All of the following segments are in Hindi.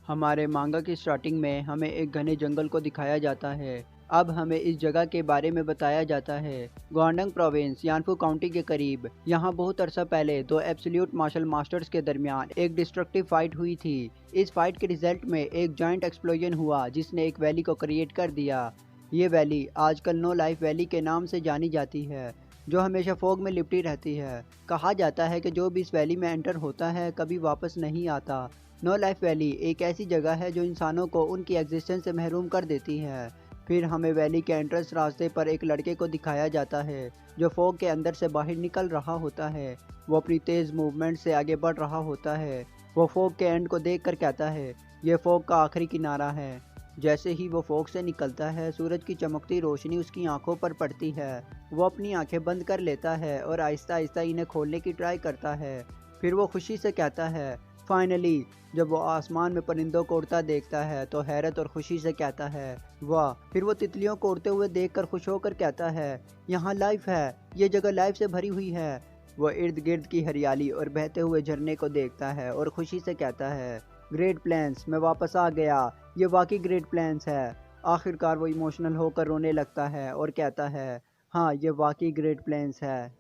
हमारे मांगा की स्टार्टिंग में हमें एक घने जंगल को दिखाया जाता है। अब हमें इस जगह के बारे में बताया जाता है। गुआंगडोंग प्रोविंस यानफू काउंटी के करीब यहाँ बहुत अरसा पहले दो एब्सोल्यूट मार्शल मास्टर्स के दरमियान एक डिस्ट्रक्टिव फाइट हुई थी। इस फाइट के रिजल्ट में एक जॉइंट एक्सप्लोजन हुआ जिसने एक वैली को क्रिएट कर दिया। ये वैली आजकल नो लाइफ वैली के नाम से जानी जाती है, जो हमेशा फोग में लिपटी रहती है। कहा जाता है कि जो भी इस वैली में एंटर होता है कभी वापस नहीं आता। नो लाइफ वैली एक ऐसी जगह है जो इंसानों को उनकी एग्जिस्टेंस से महरूम कर देती है। फिर हमें वैली के एंट्रेंस रास्ते पर एक लड़के को दिखाया जाता है जो फोग के अंदर से बाहर निकल रहा होता है। वो अपनी तेज़ मूवमेंट से आगे बढ़ रहा होता है। वो फोग के एंड को देख कर कहता है, ये फोग का आखिरी किनारा है। जैसे ही वो फोग से निकलता है सूरज की चमकती रोशनी उसकी आंखों पर पड़ती है। वो अपनी आंखें बंद कर लेता है और आहिस्ता आहिस्ता इन्हें खोलने की ट्राई करता है। फिर वो खुशी से कहता है फाइनली। जब वो आसमान में परिंदों को उड़ता देखता है तो हैरत और खुशी से कहता है वाह। फिर वो तितलियों को उड़ते हुए देखकर खुश होकर कहता है यहाँ लाइफ है, ये जगह लाइफ से भरी हुई है। वो इर्द गिर्द की हरियाली और बहते हुए झरने को देखता है और खुशी से कहता है ग्रेट प्लेन्स, मैं वापस आ गया, ये वाकई ग्रेट प्लेन्स है। आखिरकार वो इमोशनल होकर रोने लगता है और कहता है हाँ, ये वाकई ग्रेट प्लेन्स है।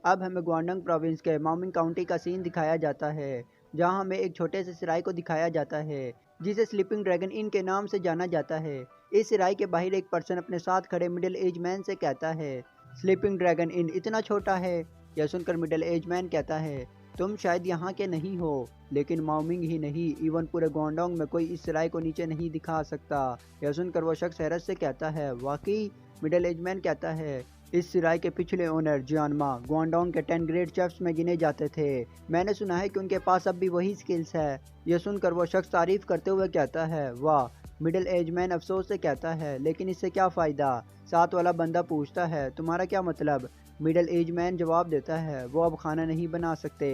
अब हमें गुआंगडोंग प्रोविंस के माओमिंग काउंटी का सीन दिखाया जाता है, जहां हमें एक छोटे से सराय को दिखाया जाता है जिसे स्लीपिंग ड्रैगन इन के नाम से जाना जाता है। इस सराय के बाहर एक पर्सन अपने साथ खड़े मिडिल एज मैन से कहता है स्लीपिंग ड्रैगन इन इतना छोटा है। यह सुनकर मिडिल एज मैन कहता है तुम शायद यहाँ के नहीं हो, लेकिन माओमिंग ही नहीं इवन पूरे गुआंगडोंग में कोई इस सराय को नीचे नहीं दिखा सकता। यह सुनकर वो शख्स हैरत से कहता है वाकई। मिडिल एज मैन कहता है इस सिराय के पिछले ओनर जियानमा गुआंगडोंग के 10 ग्रेट शेफ्स में गिने जाते थे। मैंने सुना है कि उनके पास अब भी वही स्किल्स है। यह सुनकर वो शख्स तारीफ करते हुए कहता है वाह। मिडिल एज मैन अफसोस से कहता है लेकिन इससे क्या फ़ायदा। साथ वाला बंदा पूछता है तुम्हारा क्या मतलब। मिडिल एज मैन जवाब देता है वो अब खाना नहीं बना सकते।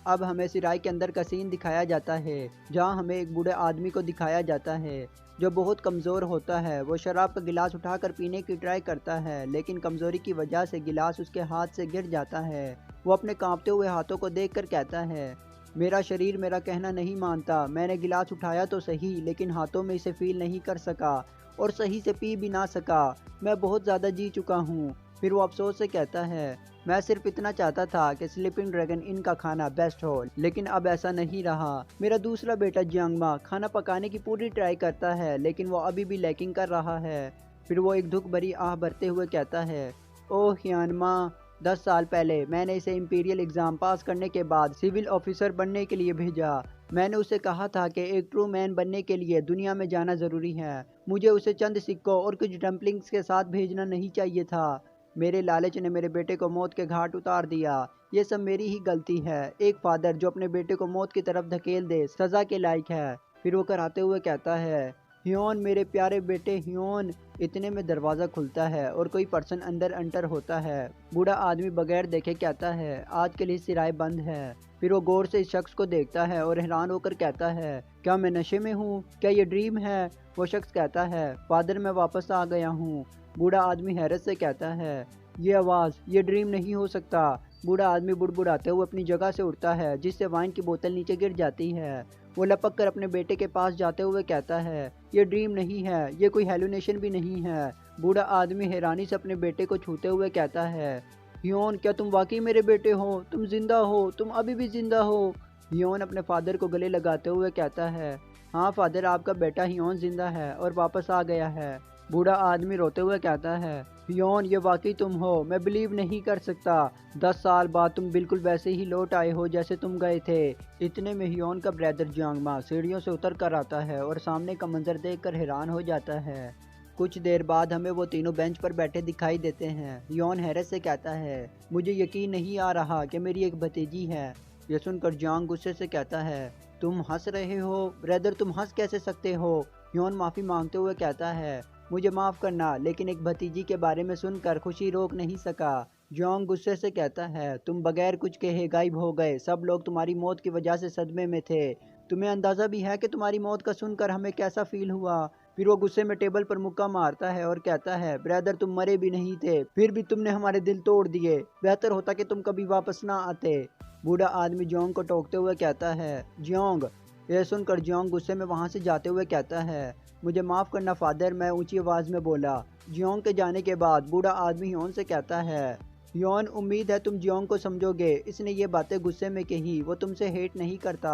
अब हमें सिराय के अंदर का सीन दिखाया जाता है, जहां हमें एक बूढ़े आदमी को दिखाया जाता है जो बहुत कमज़ोर होता है। वो शराब का गिलास उठाकर पीने की ट्राई करता है, लेकिन कमज़ोरी की वजह से गिलास उसके हाथ से गिर जाता है। वो अपने कांपते हुए हाथों को देखकर कहता है मेरा शरीर मेरा कहना नहीं मानता। मैंने गिलास उठाया तो सही, लेकिन हाथों में इसे फील नहीं कर सका और सही से पी भी ना सका। मैं बहुत ज़्यादा जी चुका हूँ। फिर वो अफसोस से कहता है मैं सिर्फ इतना चाहता था कि स्लीपिंग ड्रैगन इनका खाना बेस्ट हो, लेकिन अब ऐसा नहीं रहा। मेरा दूसरा बेटा जियांगमा खाना पकाने की पूरी ट्राई करता है, लेकिन वो अभी भी लैकिंग कर रहा है। फिर वो एक दुख भरी आह भरते हुए कहता है ओह हियानमा, 10 साल पहले मैंने इसे इंपीरियल एग्ज़ाम पास करने के बाद सिविल ऑफिसर बनने के लिए भेजा। मैंने उसे कहा था कि एक ट्रू मैन बनने के लिए दुनिया में जाना ज़रूरी है। मुझे उसे चंद सिक्कों और कुछ डम्पलिंग्स के साथ भेजना नहीं चाहिए था। मेरे लालच ने मेरे बेटे को मौत के घाट उतार दिया। ये सब मेरी ही गलती है। एक फादर जो अपने बेटे को मौत की तरफ धकेल दे सज़ा के लायक है। फिर वो कराते हुए कहता है हियोन मेरे प्यारे बेटे हियोन। इतने में दरवाज़ा खुलता है और कोई पर्सन अंदर एंटर होता है। बूढ़ा आदमी बगैर देखे कहता है आज के लिए सिराय बंद है। फिर वो गौर से इस शख्स को देखता है और हैरान होकर कहता है क्या मैं नशे में हूँ, क्या ये ड्रीम है। वो शख्स कहता है फादर मैं वापस आ गया हूँ। बूढ़ा आदमी हैरत से कहता है ये आवाज़, ये ड्रीम नहीं हो सकता। बूढ़ा आदमी बुड़बुड़ाते हुए अपनी जगह से उठता है, जिससे वाइन की बोतल नीचे गिर जाती है। वो लपक कर अपने बेटे के पास जाते हुए कहता है ये ड्रीम नहीं है, ये कोई हेलुनेशन भी नहीं है। बूढ़ा आदमी हैरानी से अपने बेटे को छूते हुए कहता है हियोन क्या तुम वाकई मेरे बेटे हो, तुम जिंदा हो, तुम अभी भी जिंदा हो। हियोन अपने फादर को गले लगाते हुए कहता है हाँ फादर, आपका बेटा हियोन जिंदा है और वापस आ गया है। बूढ़ा आदमी रोते हुए कहता है हियोन ये वाकई तुम हो, मैं बिलीव नहीं कर सकता। 10 साल बाद तुम बिल्कुल वैसे ही लौट आए हो जैसे तुम गए थे। इतने में हियोन का ब्रदर जियांगमा सीढ़ियों से उतर कर आता है और सामने का मंजर देखकर हैरान हो जाता है। कुछ देर बाद हमें वो तीनों बेंच पर बैठे दिखाई देते हैं। हियोन हैरत से कहता है मुझे यकीन नहीं आ रहा कि मेरी एक भतीजी है। यह सुनकर जियांग गुस्से से कहता है तुम हंस रहे हो ब्रदर, तुम हंस कैसे सकते हो। हियोन माफ़ी मांगते हुए कहता है मुझे माफ़ करना, लेकिन एक भतीजी के बारे में सुनकर खुशी रोक नहीं सका। जोंग गुस्से से कहता है तुम बगैर कुछ कहे गायब हो गए, सब लोग तुम्हारी मौत की वजह से सदमे में थे। तुम्हें अंदाज़ा भी है कि तुम्हारी मौत का सुनकर हमें कैसा फील हुआ। फिर वो गुस्से में टेबल पर मुक्का मारता है और कहता है ब्रदर तुम मरे भी नहीं थे, फिर भी तुमने हमारे दिल तोड़ दिए। बेहतर होता कि तुम कभी वापस ना आते। बूढ़ा आदमी जोंग को टोकते हुए कहता है जियोंग यह सुनकर जियोंग गुस्से में वहाँ से जाते हुए कहता है, मुझे माफ़ करना फादर, मैं ऊंची आवाज़ में बोला। जियोंग के जाने के बाद बूढ़ा आदमी ह्योन से कहता है, ह्योन उम्मीद है तुम जियोंग को समझोगे, इसने ये बातें गुस्से में कही, वो तुमसे हेट नहीं करता।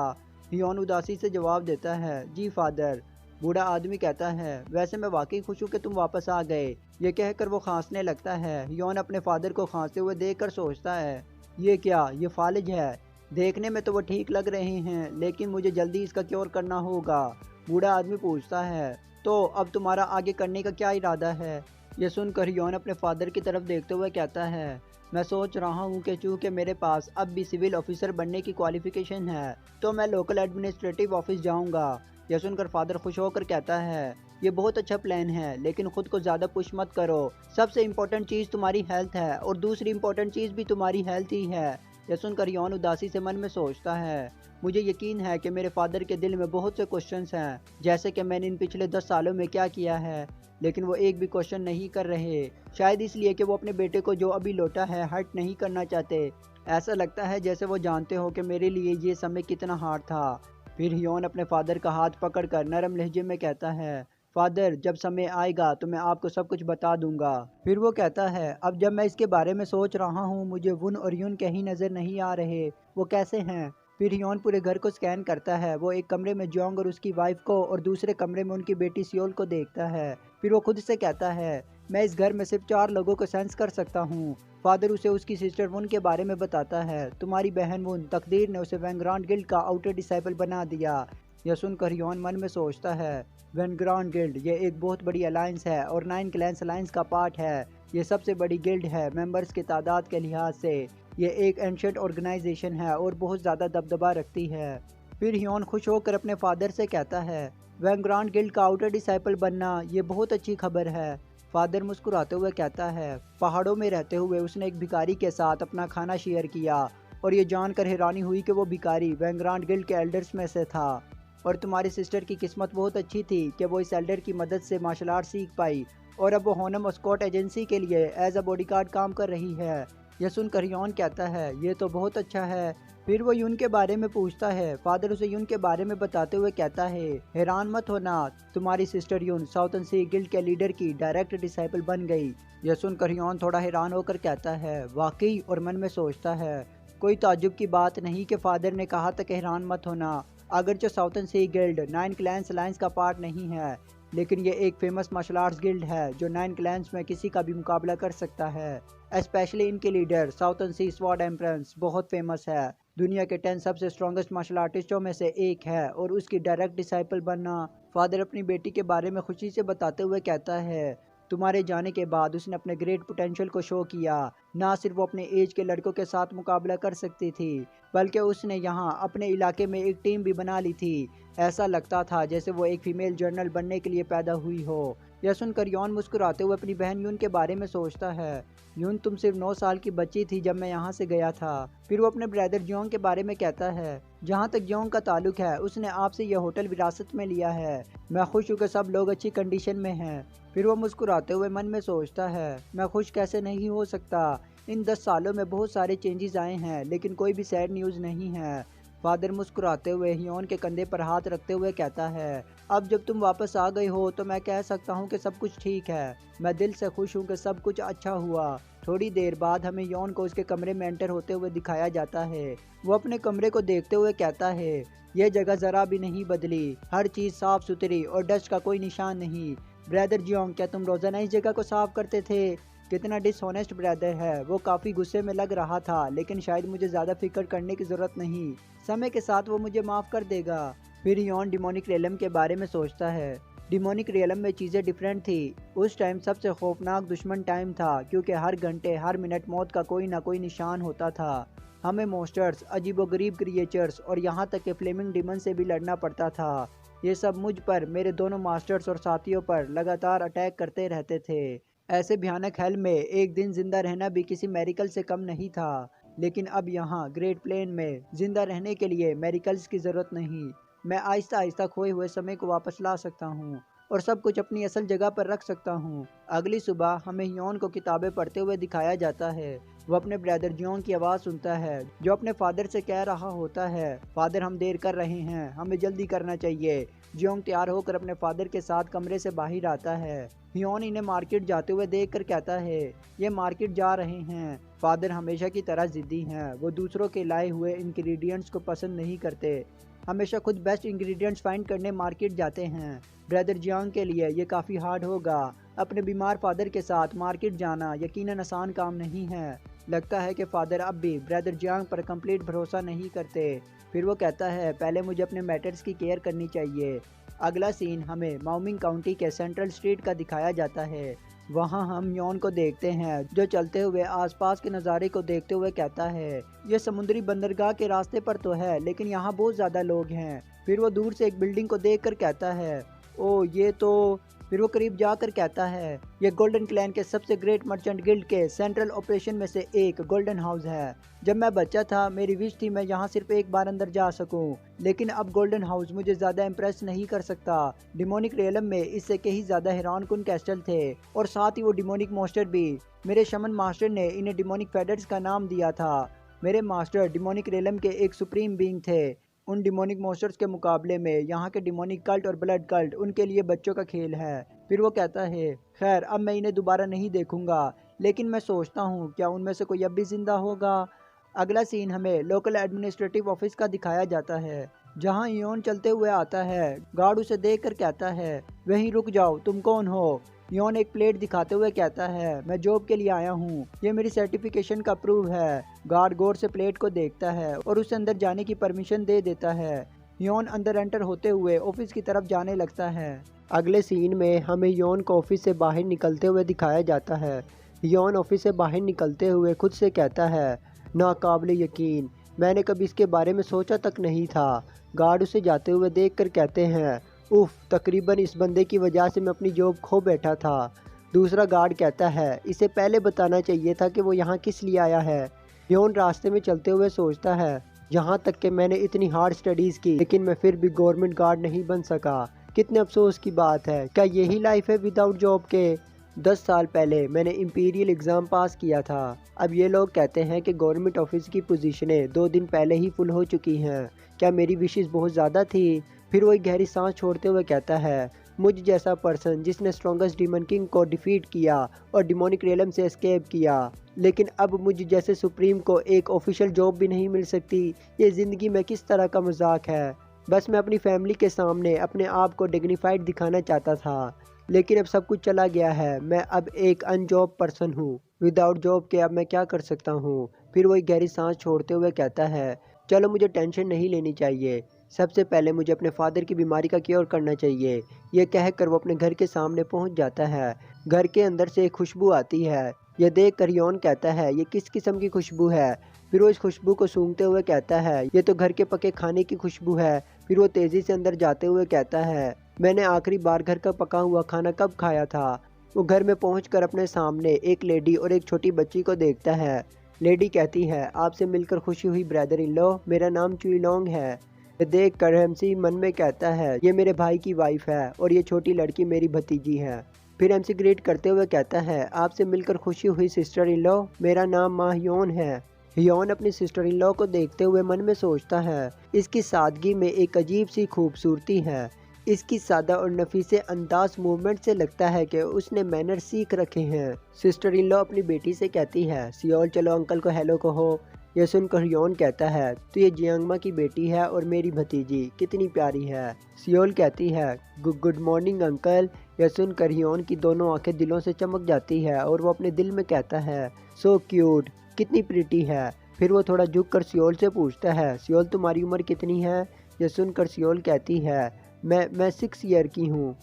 ह्योन उदासी से जवाब देता है, जी फादर। बूढ़ा आदमी कहता है, वैसे मैं वाकई खुश हूँ कि तुम वापस आ गए। ये कहकर वो खांसने लगता है। ह्योन अपने फादर को खांसते हुए देखकर सोचता है, ये क्या, ये फालिज है। देखने में तो वो ठीक लग रहे हैं, लेकिन मुझे जल्दी इसका क्योर करना होगा। बूढ़ा आदमी पूछता है, तो अब तुम्हारा आगे करने का क्या इरादा है? ये सुनकर ह्योन अपने फादर की तरफ देखते हुए कहता है, मैं सोच रहा हूँ कि चूँकि मेरे पास अब भी सिविल ऑफिसर बनने की क्वालिफिकेशन है, तो मैं लोकल एडमिनिस्ट्रेटिव ऑफिस जाऊँगा। यह सुनकर फादर खुश होकर कहता है, ये बहुत अच्छा प्लान है, लेकिन खुद को ज़्यादा पुश मत करो। सबसे इम्पोर्टेंट चीज़ तुम्हारी हेल्थ है, और दूसरी इम्पोर्टेंट चीज़ भी तुम्हारी हेल्थ ही है। यह सुनकर ह्योन उदासी से मन में सोचता है, मुझे यकीन है कि मेरे फादर के दिल में बहुत से क्वेश्चंस हैं, जैसे कि मैंने इन पिछले 10 सालों में क्या किया है, लेकिन वो एक भी क्वेश्चन नहीं कर रहे। शायद इसलिए कि वो अपने बेटे को जो अभी लौटा है हर्ट नहीं करना चाहते। ऐसा लगता है जैसे वो जानते हो कि मेरे लिए ये समय कितना हार्ड था। फिर ह्योन अपने फादर का हाथ पकड़कर नरम लहजे में कहता है, फादर जब समय आएगा तो मैं आपको सब कुछ बता दूंगा। फिर वो कहता है, अब जब मैं इसके बारे में सोच रहा हूँ, मुझे वुन और यून कहीं नज़र नहीं आ रहे, वो कैसे हैं? फिर ह्योन पूरे घर को स्कैन करता है। वो एक कमरे में जियोंग और उसकी वाइफ को, और दूसरे कमरे में उनकी बेटी सियोल को देखता है। फिर वो खुद से कहता है, मैं इस घर में सिर्फ 4 लोगों को सेंस कर सकता हूँ। फादर उसे उसकी सिस्टर वुन के बारे में बताता है, तुम्हारी बहन वुन, तकदीर ने उसे वैंग्रांड गिल्ड का आउटर डिसाइपल बना दिया। यह सुनकर ह्योन मन में सोचता है, वैंग्रांड गिल्ड ये एक बहुत बड़ी अलायंस है और 9 क्लैंस अलायंस का पार्ट है। ये सबसे बड़ी गिल्ड है मेंबर्स की तादाद के लिहाज से। ये एक एंशिएंट ऑर्गेनाइजेशन है और बहुत ज़्यादा दबदबा रखती है। फिर ह्योन खुश होकर अपने फादर से कहता है, वैंग्रांड गिल्ड का आउटर डिसाइपल बनना ये बहुत अच्छी खबर है। फादर मुस्कुराते हुए कहता है, पहाड़ों में रहते हुए उसने एक भिखारी के साथ अपना खाना शेयर किया, और ये जानकर हैरानी हुई कि वो भिखारी वैंग्रांड गिल्ड के एल्डर्स में से था। और तुम्हारी सिस्टर की किस्मत बहुत अच्छी थी कि वो इस एल्डर की मदद से मार्शल आर्ट सीख पाई, और अब वो होनम स्कॉट एजेंसी के लिए एज अ बॉडीगार्ड काम कर रही है। यह सुनकर ह्योन कहता है, ये तो बहुत अच्छा है। फिर वो यून के बारे में पूछता है। फादर उसे यून के बारे में बताते हुए कहता है, हैरान मत होना, तुम्हारी सिस्टर यून साउथर्न सी गिल्ड के लीडर की डायरेक्ट डिसाइपल बन गई। यह सुनकर ह्योन थोड़ा हैरान होकर कहता है, वाकई, और मन में सोचता है, कोई ताज्जुब की बात नहीं कि फादर ने कहा था कि हैरान मत होना। अगरचे साउथर्न सी गिल्ड 9 क्लैंस अलायंस का पार्ट नहीं है, लेकिन ये एक फेमस मार्शल आर्ट्स गिल्ड है जो 9 क्लैंस में किसी का भी मुकाबला कर सकता है। स्पेशली इनके लीडर साउथर्न सी स्वॉर्ड एम्परेंस बहुत फेमस है, दुनिया के 10 सबसे स्ट्रॉन्गेस्ट मार्शल आर्टिस्टों में से एक है, और उसकी डायरेक्ट डिसाइपल बनना। फादर अपनी बेटी के बारे में खुशी से बताते हुए कहता है, तुम्हारे जाने के बाद उसने अपने ग्रेट पोटेंशियल को शो किया। ना सिर्फ वो अपने एज के लड़कों के साथ मुकाबला कर सकती थी, बल्कि उसने यहाँ अपने इलाके में एक टीम भी बना ली थी। ऐसा लगता था जैसे वो एक फीमेल जर्नल बनने के लिए पैदा हुई हो। यह सुनकर यौन मुस्कुराते हुए अपनी बहन यून के बारे में सोचता है। यून, तुम सिर्फ 9 साल की बच्ची थी जब मैं यहाँ से गया था। फिर वो अपने ब्रदर जियोंग के बारे में कहता है, जहाँ तक जियोंग का ताल्लुक है, उसने आपसे यह होटल विरासत में लिया है। मैं खुश हूँ कि सब लोग अच्छी कंडीशन में हैं। फिर वो मुस्कुराते हुए मन में सोचता है, मैं खुश कैसे नहीं हो सकता। इन 10 सालों में बहुत सारे चेंजेस आए हैं, लेकिन कोई भी सैड न्यूज़ नहीं है। फादर मुस्कुराते हुए ह्योन के कंधे पर हाथ रखते हुए कहता है, अब जब तुम वापस आ गई हो तो मैं कह सकता हूँ कि सब कुछ ठीक है। मैं दिल से खुश हूँ कि सब कुछ अच्छा हुआ। थोड़ी देर बाद हमें यौन को उसके कमरे में एंटर होते हुए दिखाया जाता है। वो अपने कमरे को देखते हुए कहता है, यह जगह ज़रा भी नहीं बदली, हर चीज़ साफ़ सुथरी और डस्ट का कोई निशान नहीं। ब्रदर जियोंग, क्या तुम रोज़ाना इस जगह को साफ़ करते थे? कितना डिसऑनेस्ट ब्रदर है। वो काफ़ी गुस्से में लग रहा था, लेकिन शायद मुझे ज़्यादा फिक्र करने की ज़रूरत नहीं, समय के साथ वो मुझे माफ़ कर देगा। फिर यौन डिमोनिक रियलम के बारे में सोचता है। डिमोनिक रियलम में चीज़ें डिफरेंट थी। उस टाइम सबसे खौफनाक दुश्मन टाइम था, क्योंकि हर घंटे हर मिनट मौत का कोई ना कोई निशान होता था। हमें मॉन्स्टर्स, अजीबोगरीब क्रिएचर्स और यहाँ तक कि फ्लेमिंग डिमन से भी लड़ना पड़ता था। ये सब मुझ पर, मेरे दोनों मास्टर्स और साथियों पर लगातार अटैक करते रहते थे। ऐसे भयानक हेल में एक दिन जिंदा रहना भी किसी मेडिकल से कम नहीं था। लेकिन अब यहाँ ग्रेट प्लेन में जिंदा रहने के लिए मेडिकल्स की ज़रूरत नहीं। मैं आहिस्ता आहिस्ता खोए हुए समय को वापस ला सकता हूँ। और सब कुछ अपनी असल जगह पर रख सकता हूँ। अगली सुबह हमें योन को किताबें पढ़ते हुए दिखाया जाता है। वो अपने ब्रदर जियोंग की आवाज़ सुनता है जो अपने फादर से कह रहा होता है, फादर हम देर कर रहे हैं, हमें जल्दी करना चाहिए। जियोंग तैयार होकर अपने फादर के साथ कमरे से बाहर आता है। हियोन इन्हें मार्केट जाते हुए देखकर कहता है, ये मार्केट जा रहे हैं। फादर हमेशा की तरह जिद्दी हैं, वो दूसरों के लाए हुए इंग्रेडिएंट्स को पसंद नहीं करते, हमेशा खुद बेस्ट इंग्रेडिएंट्स फाइंड करने मार्केट जाते हैं। ब्रदर जियांग के लिए ये काफ़ी हार्ड होगा, अपने बीमार फादर के साथ मार्केट जाना यकीनन आसान काम नहीं है। लगता है कि फादर अब भी ब्रदर जियांग पर कंप्लीट भरोसा नहीं करते। फिर वो कहता है, पहले मुझे अपने मैटर्स की केयर करनी चाहिए। अगला सीन हमें माओमिंग काउंटी के सेंट्रल स्ट्रीट का दिखाया जाता है। वहाँ हम योन को देखते हैं जो चलते हुए आसपास के नज़ारे को देखते हुए कहता है, ये समुद्री बंदरगाह के रास्ते पर तो है लेकिन यहाँ बहुत ज़्यादा लोग हैं। फिर वो दूर से एक बिल्डिंग को देखकर कहता है, ओ ये तो। फिर वो करीब जाकर कहता है, ये गोल्डन क्लैन के सबसे ग्रेट मर्चेंट गिल्ड के सेंट्रल ऑपरेशन में से एक गोल्डन हाउस है। जब मैं बच्चा था मेरी विश थी मैं यहाँ सिर्फ एक बार अंदर जा सकूं, लेकिन अब गोल्डन हाउस मुझे ज़्यादा इम्प्रेस नहीं कर सकता। डिमोनिक रियलम में इससे कहीं ज़्यादा हैरानकुन कैस्टल थे और साथ ही वो डिमोनिक मॉन्स्टर भी। मेरे शमन मास्टर ने इन्हें डिमोनिक फेडर्स का नाम दिया था। मेरे मास्टर डिमोनिक रियलम के एक सुप्रीम बीइंग थे। उन डिमोनिक मॉन्स्टर्स के मुकाबले में यहाँ के डिमोनिक कल्ट और ब्लड कल्ट उनके लिए बच्चों का खेल है। फिर वो कहता है, खैर अब मैं इन्हें दोबारा नहीं देखूंगा, लेकिन मैं सोचता हूँ क्या उनमें से कोई अब भी जिंदा होगा। अगला सीन हमें लोकल एडमिनिस्ट्रेटिव ऑफिस का दिखाया जाता है जहाँ योन चलते हुए आता है। गार्ड उसे देखकर कहता है, वहीं रुक जाओ, तुम कौन हो। योन एक प्लेट दिखाते हुए कहता है, मैं जॉब के लिए आया हूँ, ये मेरी सर्टिफिकेशन का प्रूफ है। गार्ड गौर से प्लेट को देखता है और उसे अंदर जाने की परमिशन दे देता है। योन अंदर एंटर होते हुए ऑफिस की तरफ जाने लगता है। अगले सीन में हमें योन को ऑफिस से बाहर निकलते हुए दिखाया जाता है। योन ऑफिस से बाहर निकलते हुए खुद से कहता है, नाकाबिले यकीन, मैंने कभी इसके बारे में सोचा तक नहीं था। गार्ड उसे जाते हुए देखकर कहते हैं, उफ, तकरीबन इस बंदे की वजह से मैं अपनी जॉब खो बैठा था। दूसरा गार्ड कहता है, इसे पहले बताना चाहिए था कि वो यहाँ किस लिए आया है। योन रास्ते में चलते हुए सोचता है, यहाँ तक कि मैंने इतनी हार्ड स्टडीज़ की लेकिन मैं फिर भी गवर्नमेंट गार्ड नहीं बन सका। कितने अफसोस की बात है, क्या यही लाइफ है विदाउट जॉब के। 10 साल पहले मैंने इंपीरियल एग्ज़ाम पास किया था। अब ये लोग कहते हैं कि गवर्नमेंट ऑफिस की पोजीशनें 2 दिन पहले ही फुल हो चुकी हैं। क्या मेरी विशेष बहुत ज़्यादा थी। फिर वो एक गहरी सांस छोड़ते हुए कहता है, मुझ जैसा पर्सन जिसने स्ट्रॉन्गेस्ट डीमन किंग को डिफीट किया और डिमोनिक रियलम से एस्केप किया, लेकिन अब मुझ जैसे सुप्रीम को एक ऑफिशियल जॉब भी नहीं मिल सकती। ये ज़िंदगी में किस तरह का मजाक है। बस मैं अपनी फैमिली के सामने अपने आप को डिग्निफाइड दिखाना चाहता था, लेकिन अब सब कुछ चला गया है। मैं अब एक अनजॉब पर्सन हूँ। विदाउट जॉब के अब मैं क्या कर सकता हूँ। फिर वो एक गहरी सांस छोड़ते हुए कहता है, चलो मुझे टेंशन नहीं लेनी चाहिए, सबसे पहले मुझे अपने फादर की बीमारी का क्योर करना चाहिए। यह कहकर वो अपने घर के सामने पहुंच जाता है। घर के अंदर से एक खुशबू आती है। यह देख कर योन कहता है, ये किस किस्म की खुशबू है। फिर वो इस खुशबू को सूंघते हुए कहता है, ये तो घर के पके खाने की खुशबू है। फिर वो तेज़ी से अंदर जाते हुए कहता है, मैंने आखिरी बार घर का पका हुआ खाना कब खाया था। वो घर में पहुंचकर अपने सामने एक लेडी और एक छोटी बच्ची को देखता है। लेडी कहती है, आपसे मिलकर खुशी हुई ब्रदर इन लॉ, मेरा नाम चुईलोंग है। ये देख कर एमसी मन में कहता है, ये मेरे भाई की वाइफ है और ये छोटी लड़की मेरी भतीजी है। फिर एमसी ग्रीट करते हुए कहता है, आपसे मिलकर खुशी हुई सिस्टर इन लॉ, मेरा नाम माँ ह्योन है। ह्योन अपनी सिस्टर इन लॉ को देखते हुए मन में सोचता है, इसकी सादगी में एक अजीब सी खूबसूरती है। इसकी सादा और नफीसे अंदाज मूवमेंट से लगता है कि उसने मैनर सीख रखे हैं। सिस्टर इन लॉ अपनी बेटी से कहती है, सियोल चलो अंकल को हेलो कहो। यह सुनकर ह्योन कहता है, तो ये जियांगमा की बेटी है और मेरी भतीजी कितनी प्यारी है। सियोल कहती है, गुड मॉर्निंग अंकल। यह सुनकर ह्योन की दोनों आंखें दिलों से चमक जाती है और वो अपने दिल में कहता है, सो क्यूट, कितनी प्रिटी है। फिर वो थोड़ा झुक कर सियोल से पूछता है, सियोल तुम्हारी उम्र कितनी है। यह सुनकर सियोल कहती है, मैं 6 ईयर की हूँ।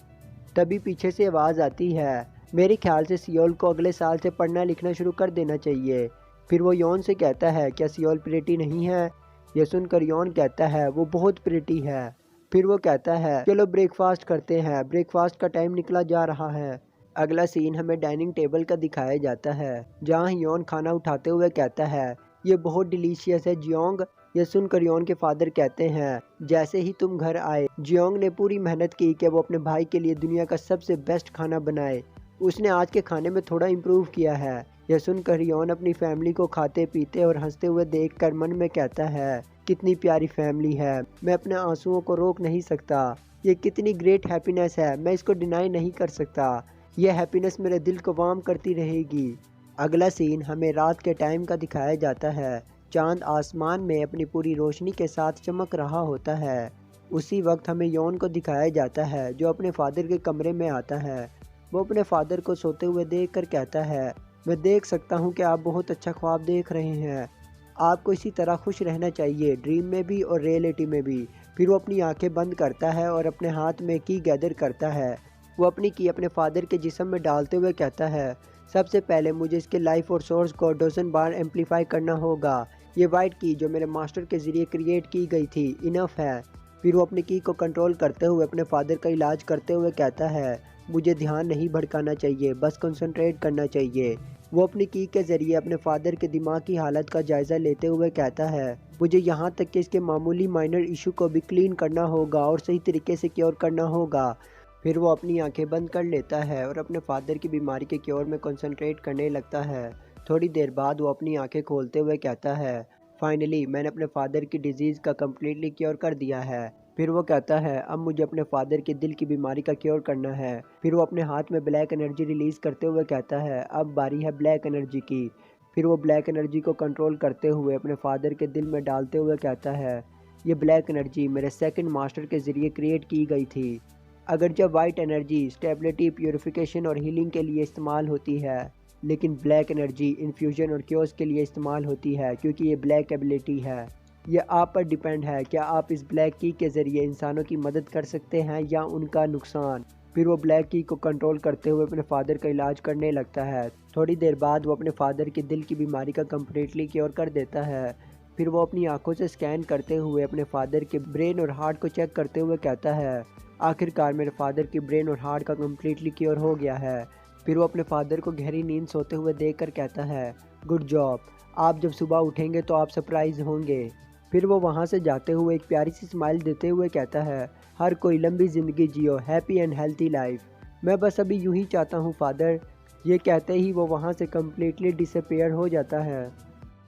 तभी पीछे से आवाज़ आती है, मेरे ख्याल से सियोल को अगले साल से पढ़ना लिखना शुरू कर देना चाहिए। फिर वो योन से कहता है, क्या सियोल प्रिटी नहीं है। यह सुनकर योन कहता है, वो बहुत प्रिटी है। फिर वो कहता है, चलो ब्रेकफास्ट करते हैं, ब्रेकफास्ट का टाइम निकला जा रहा है। अगला सीन हमें डाइनिंग टेबल का दिखाया जाता है जहाँ योन खाना उठाते हुए कहता है, ये बहुत डिलीशियस है जियोंग। ये सुनकर योन के फादर कहते हैं, जैसे ही तुम घर आए जियोंग ने पूरी मेहनत की कि वो अपने भाई के लिए दुनिया का सबसे बेस्ट खाना बनाए। उसने आज के खाने में थोड़ा इम्प्रूव किया है। यह सुनकर योन अपनी फैमिली को खाते पीते और हंसते हुए देखकर मन में कहता है, कितनी प्यारी फैमिली है, मैं अपने आंसुओं को रोक नहीं सकता। ये कितनी ग्रेट हैप्पीनेस है, मैं इसको डिनाई नहीं कर सकता। यह हैप्पीनेस मेरे दिल को वार्म करती रहेगी। अगला सीन हमें रात के टाइम का दिखाया जाता है। चांद आसमान में अपनी पूरी रोशनी के साथ चमक रहा होता है। उसी वक्त हमें योन को दिखाया जाता है जो अपने फादर के कमरे में आता है। वो अपने फादर को सोते हुए देखकर कहता है, मैं देख सकता हूँ कि आप बहुत अच्छा ख्वाब देख रहे हैं। आपको इसी तरह खुश रहना चाहिए, ड्रीम में भी और रियलिटी में भी। फिर वो अपनी आंखें बंद करता है और अपने हाथ में की गैदर करता है। वो अपनी की अपने फादर के जिस्म में डालते हुए कहता है, सबसे पहले मुझे इसके लाइफ और सोर्स को डजन बार एम्पलीफाई करना होगा। ये वाइट की जो मेरे मास्टर के ज़रिए क्रिएट की गई थी इनफ है। फिर वो अपनी की को कंट्रोल करते हुए अपने फादर का इलाज करते हुए कहता है, मुझे ध्यान नहीं भटकाना चाहिए, बस कंसंट्रेट करना चाहिए। वो अपनी की के ज़रिए अपने फादर के दिमाग की हालत का जायज़ा लेते हुए कहता है, मुझे यहाँ तक कि इसके मामूली माइनर इशू को भी क्लीन करना होगा और सही तरीके से क्योर करना होगा। फिर वो अपनी आंखें बंद कर लेता है और अपने फादर की बीमारी के क्योर में कंसंट्रेट करने लगता है। थोड़ी देर बाद वो अपनी आंखें खोलते हुए कहता है, फाइनली मैंने अपने फादर की डिजीज़ का कम्प्लीटली क्योर कर दिया है। फिर वो कहता है, अब मुझे अपने फादर के दिल की बीमारी का क्योर करना है। फिर वो अपने हाथ में ब्लैक एनर्जी रिलीज़ करते हुए कहता है, अब बारी है ब्लैक एनर्जी की। फिर वो ब्लैक एनर्जी को कंट्रोल करते हुए अपने फादर के दिल में डालते हुए कहता है, ये ब्लैक एनर्जी मेरे सेकंड मास्टर के ज़रिए क्रिएट की गई थी। अगर जब वाइट एनर्जी स्टेबिलिटी, प्यूरिफिकेशन और हीलिंग के लिए इस्तेमाल होती है, लेकिन ब्लैक एनर्जी इन्फ्यूजन और क्योर्स के लिए इस्तेमाल होती है, क्योंकि ये ब्लैक एबिलिटी है। यह आप पर डिपेंड है क्या आप इस ब्लैक की के ज़रिए इंसानों की मदद कर सकते हैं या उनका नुकसान। फिर वो ब्लैक की को कंट्रोल करते हुए अपने फादर का इलाज करने लगता है। थोड़ी देर बाद वो अपने फादर के दिल की बीमारी का कम्प्लीटली क्योर कर देता है। फिर वो अपनी आंखों से स्कैन करते हुए अपने फादर के ब्रेन और हार्ट को चेक करते हुए कहता है, आखिरकार मेरे फादर की ब्रेन और हार्ट का कम्प्लीटली क्योर हो गया है। फिर वो अपने फादर को गहरी नींद सोते हुए देखकर कहता है, गुड जॉब, आप जब सुबह उठेंगे तो आप सरप्राइज होंगे। फिर वो वहाँ से जाते हुए एक प्यारी सी स्माइल देते हुए कहता है, हर कोई लंबी ज़िंदगी जियो, हैप्पी एंड हेल्थी लाइफ। मैं बस अभी यूं ही चाहता हूँ फादर। ये कहते ही वो वहाँ से कम्प्लीटली डिसअपीयर हो जाता है।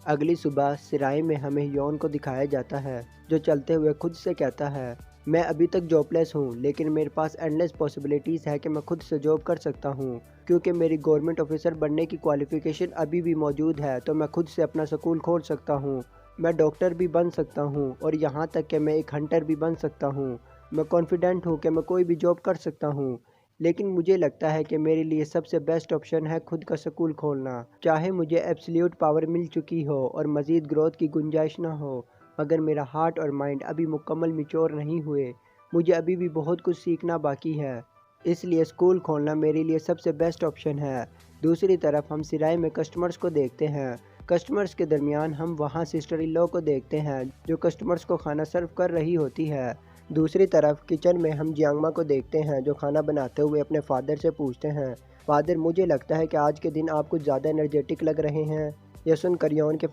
अगली सुबह सिराय में हमें योन को दिखाया जाता है जो चलते हुए खुद से कहता है, मैं अभी तक जॉबलेस हूँ, लेकिन मेरे पास एंडलेस पॉसिबिलिटीज़ है कि मैं खुद से जॉब कर सकता हूँ। क्योंकि मेरी गवर्नमेंट ऑफिसर बनने की क्वालिफ़िकेशन अभी भी मौजूद है, तो मैं खुद से अपना स्कूल खोल सकता हूँ। मैं डॉक्टर भी बन सकता हूँ और यहाँ तक कि मैं एक हंटर भी बन सकता हूँ। मैं कॉन्फिडेंट हूँ कि मैं कोई भी जॉब कर सकता हूँ, लेकिन मुझे लगता है कि मेरे लिए सबसे बेस्ट ऑप्शन है खुद का स्कूल खोलना। चाहे मुझे एब्सोल्यूट पावर मिल चुकी हो और मज़ीद ग्रोथ की गुंजाइश ना हो, मगर मेरा हार्ट और माइंड अभी मुकम्मल मैच्योर नहीं हुए। मुझे अभी भी बहुत कुछ सीखना बाकी है, इसलिए स्कूल खोलना मेरे लिए सबसे बेस्ट ऑप्शन है। दूसरी तरफ हम सिराय में कस्टमर्स को देखते हैं। कस्टमर्स के दरमियान हम वहाँ सिस्टर इन लॉ को देखते हैं जो कस्टमर्स को खाना सर्व कर रही होती है। दूसरी तरफ किचन में हम जियांगमा को देखते हैं जो खाना बनाते हुए अपने फादर से पूछते हैं, फादर मुझे लगता है कि आज के दिन आप कुछ ज़्यादा एनर्जेटिक लग रहे हैं। यह सुनकर योन के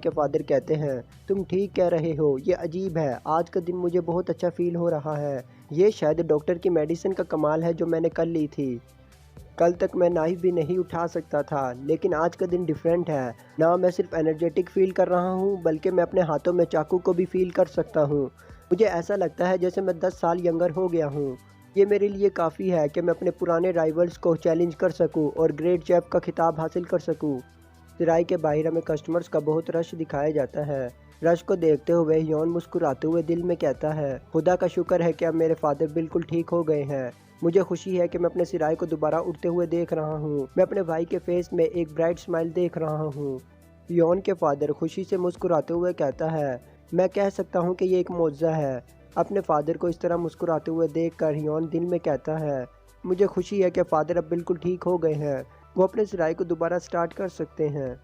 फादर कहते हैं, तुम ठीक कह रहे हो, ये अजीब है, आज का दिन मुझे बहुत अच्छा फील हो रहा है। ये शायद डॉक्टर की मेडिसिन का कमाल है जो मैंने कल ली थी। कल तक मैं नाइफ भी नहीं उठा सकता था, लेकिन आज का दिन डिफरेंट है। ना मैं सिर्फ एनर्जेटिक फील कर रहा हूँ, बल्कि मैं अपने हाथों में चाकू को भी फील कर सकता हूँ। मुझे ऐसा लगता है जैसे मैं 10 साल यंगर हो गया हूँ। ये मेरे लिए काफ़ी है कि मैं अपने पुराने राइवल्स को चैलेंज कर सकूँ और ग्रेट शेफ का खिताब हासिल कर सकूँ। सिराय के बाहर में कस्टमर्स का बहुत रश दिखाया जाता है। रश को देखते हुए योन मुस्कुराते हुए दिल में कहता है, खुदा का शुक्र है कि अब मेरे फादर बिल्कुल ठीक हो गए हैं। मुझे खुशी है कि मैं अपने सिराय को दोबारा उठते हुए देख रहा हूँ। मैं अपने भाई के फेस में एक ब्राइट स्माइल देख रहा हूँ। योन के फादर खुशी से मुस्कुराते हुए कहता है, मैं कह सकता हूँ कि ये एक मौजज़ा है। अपने फादर को इस तरह मुस्कुराते हुए देखकर योन दिल में कहता है, मुझे खुशी है कि फादर अब बिल्कुल ठीक हो गए हैं, वो अपने सिराय को दोबारा स्टार्ट कर सकते हैं।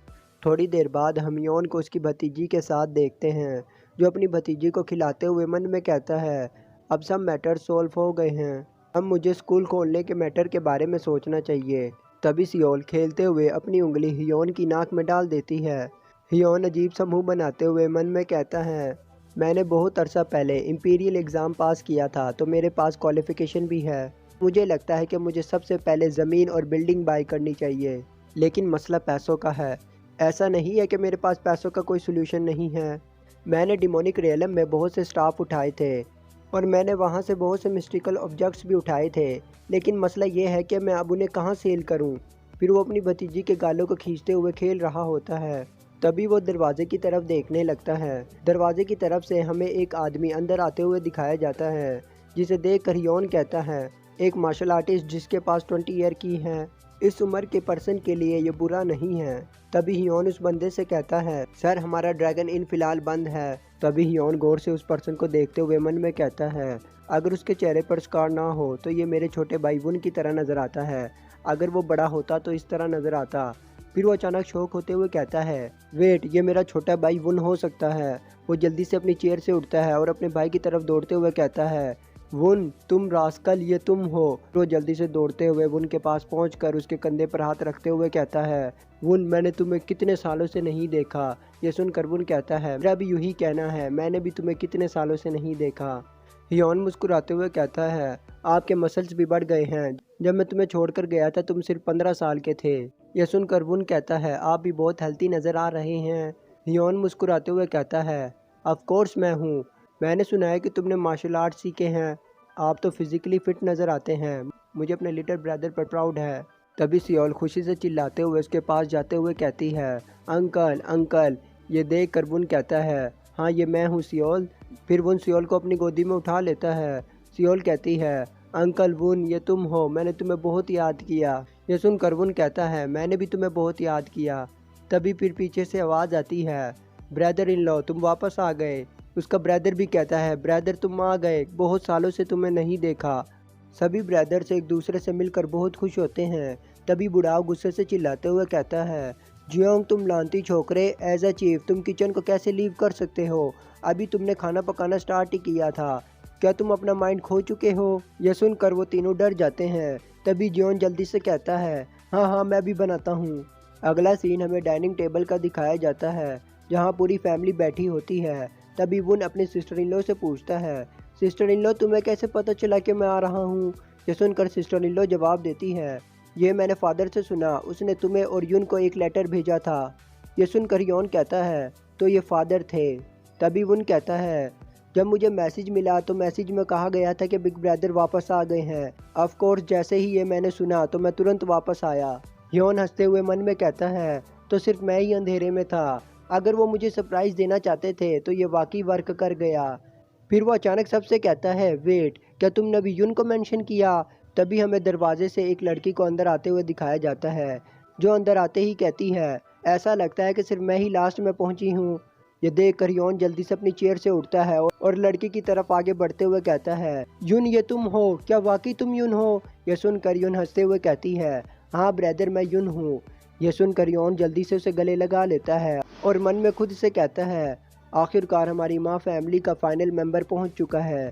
थोड़ी देर बाद हम योन को उसकी भतीजी के साथ देखते हैं जो अपनी भतीजी को खिलाते हुए मन में कहता है, अब सब मैटर सॉल्व हो गए हैं, अब मुझे स्कूल खोलने के मैटर के बारे में सोचना चाहिए। तभी सियोल खेलते हुए अपनी उंगली हियोन की नाक में डाल देती है। हियोन अजीब सा मुंह बनाते हुए मन में कहता है, मैंने बहुत अरसा पहले इंपीरियल एग्ज़ाम पास किया था तो मेरे पास क्वालिफ़िकेशन भी है। मुझे लगता है कि मुझे सबसे पहले ज़मीन और बिल्डिंग बाय करनी चाहिए। लेकिन मसला पैसों का है। ऐसा नहीं है कि मेरे पास पैसों का कोई सॉल्यूशन नहीं है। मैंने डिमोनिक रियलम में बहुत से स्टाफ उठाए थे और मैंने वहाँ से बहुत से मिस्टिकल ऑब्जेक्ट्स भी उठाए थे। लेकिन मसला ये है कि मैं अब उन्हें कहाँ सेल करूँ। फिर वो अपनी भतीजी के गालों को खींचते हुए खेल रहा होता है। तभी वो दरवाजे की तरफ देखने लगता है। दरवाजे की तरफ से हमें एक आदमी अंदर आते हुए दिखाया जाता है, जिसे देख कर हियोन कहता है, एक मार्शल आर्टिस्ट जिसके पास 20 ईयर की है, इस उम्र के पर्सन के लिए ये बुरा नहीं है। तभी हियोन उस बंदे से कहता है, सर हमारा ड्रैगन इन फिलहाल बंद है। तभी हियोन गौर से उस पर्सन को देखते हुए मन में कहता है, अगर उसके चेहरे पर स्कार ना हो तो ये मेरे छोटे भाई वुन की तरह नज़र आता है। अगर वो बड़ा होता तो इस तरह नज़र आता। फिर वो अचानक शौक होते हुए कहता है, वेट, ये मेरा छोटा भाई वुन हो सकता है। वो जल्दी से अपनी चेयर से उठता है और अपने भाई की तरफ दौड़ते हुए कहता है, वुन तुम रास्कल, ये तुम हो। वो जल्दी से दौड़ते हुए वुन के पास पहुंचकर उसके कंधे पर हाथ रखते हुए कहता है, वुन मैंने तुम्हें कितने सालों से नहीं देखा। ये सुनकर वुन कहता है, मेरा भी यही कहना है, मैंने भी तुम्हें कितने सालों से नहीं देखा। हियोन मुस्कुराते हुए कहता है, आपके मसल्स भी बढ़ गए हैं। जब मैं तुम्हें छोड़कर गया था तुम सिर्फ 15 साल के थे। यह सुनकर वुन कहता है, आप भी बहुत हेल्थी नज़र आ रहे हैं। हियोन मुस्कुराते हुए कहता है, ऑफ कोर्स मैं हूँ। मैंने सुना है कि तुमने मार्शल आर्ट सीखे हैं। आप तो फिज़िकली फ़िट नज़र आते हैं। मुझे अपने लिटिल ब्रदर पर प्राउड है। तभी सियोल खुशी से चिल्लाते हुए उसके पास जाते हुए कहती है, अंकल अंकल। ये देख कर वुन कहता है, हाँ ये मैं हूँ सियोल। फिर वुन सियोल को अपनी गोदी में उठा लेता है। सियोल कहती है, अंकल वुन ये तुम हो, मैंने तुम्हें बहुत याद किया। ये सुनकर वुन कहता है, मैंने भी तुम्हें बहुत याद किया। तभी फिर पीछे से आवाज़ आती है, ब्रदर इन लॉ तुम वापस आ गए। उसका ब्रदर भी कहता है, ब्रदर तुम आ गए, बहुत सालों से तुम्हें नहीं देखा। सभी ब्रदर्स एक दूसरे से मिलकर बहुत खुश होते हैं। तभी बुढ़ाव गुस्से से चिल्लाते हुए कहता है, जियोंग तुम लानती छोकरे, एज अ चीफ तुम किचन को कैसे लीव कर सकते हो? अभी तुमने खाना पकाना स्टार्ट ही किया था। क्या तुम अपना माइंड खो चुके हो? यह सुनकर वो तीनों डर जाते हैं। तभी जियोन जल्दी से कहता है, हाँ हाँ मैं भी बनाता हूँ। अगला सीन हमें डाइनिंग टेबल का दिखाया जाता है, जहाँ पूरी फैमिली बैठी होती है। तभी वुन अपनी सिस्टर इन लॉ से पूछता है, सिस्टर इन लॉ तुम्हें कैसे पता चला कि मैं आ रहा हूँ? ये सुनकर सिस्टर इन लॉ जवाब देती है, ये मैंने फादर से सुना, उसने तुम्हें और यून को एक लेटर भेजा था। ये सुनकर योन कहता है, तो ये फादर थे। तभी वुन कहता है, जब मुझे मैसेज मिला तो मैसेज में कहा गया था कि बिग ब्रदर वापस आ गए हैं। ऑफ कोर्स जैसे ही ये मैंने सुना तो मैं तुरंत वापस आया। योन हंसते हुए मन में कहता है, तो सिर्फ मैं ही अंधेरे में था। अगर वो मुझे सरप्राइज़ देना चाहते थे तो ये वाकई वर्क कर गया। फिर वो अचानक सबसे कहता है, वेट, क्या तुमने अभी यून को मेंशन किया? तभी हमें दरवाजे से एक लड़की को अंदर आते हुए दिखाया जाता है, जो अंदर आते ही कहती है, ऐसा लगता है कि सिर्फ मैं ही लास्ट में पहुंची हूँ। ये देख कर योन जल्दी से अपनी चेयर से उठता है और लड़की की तरफ आगे बढ़ते हुए कहता है, यून ये तुम हो? क्या वाकई तुम यून हो? यह सुनकर यून हंसते हुए कहती है, हाँ ब्रदर मैं यून हूँ। यह सुनकर योन जल्दी से उसे गले लगा लेता है और मन में खुद से कहता है, आखिरकार हमारी माँ फैमिली का फाइनल मेंबर पहुंच चुका है।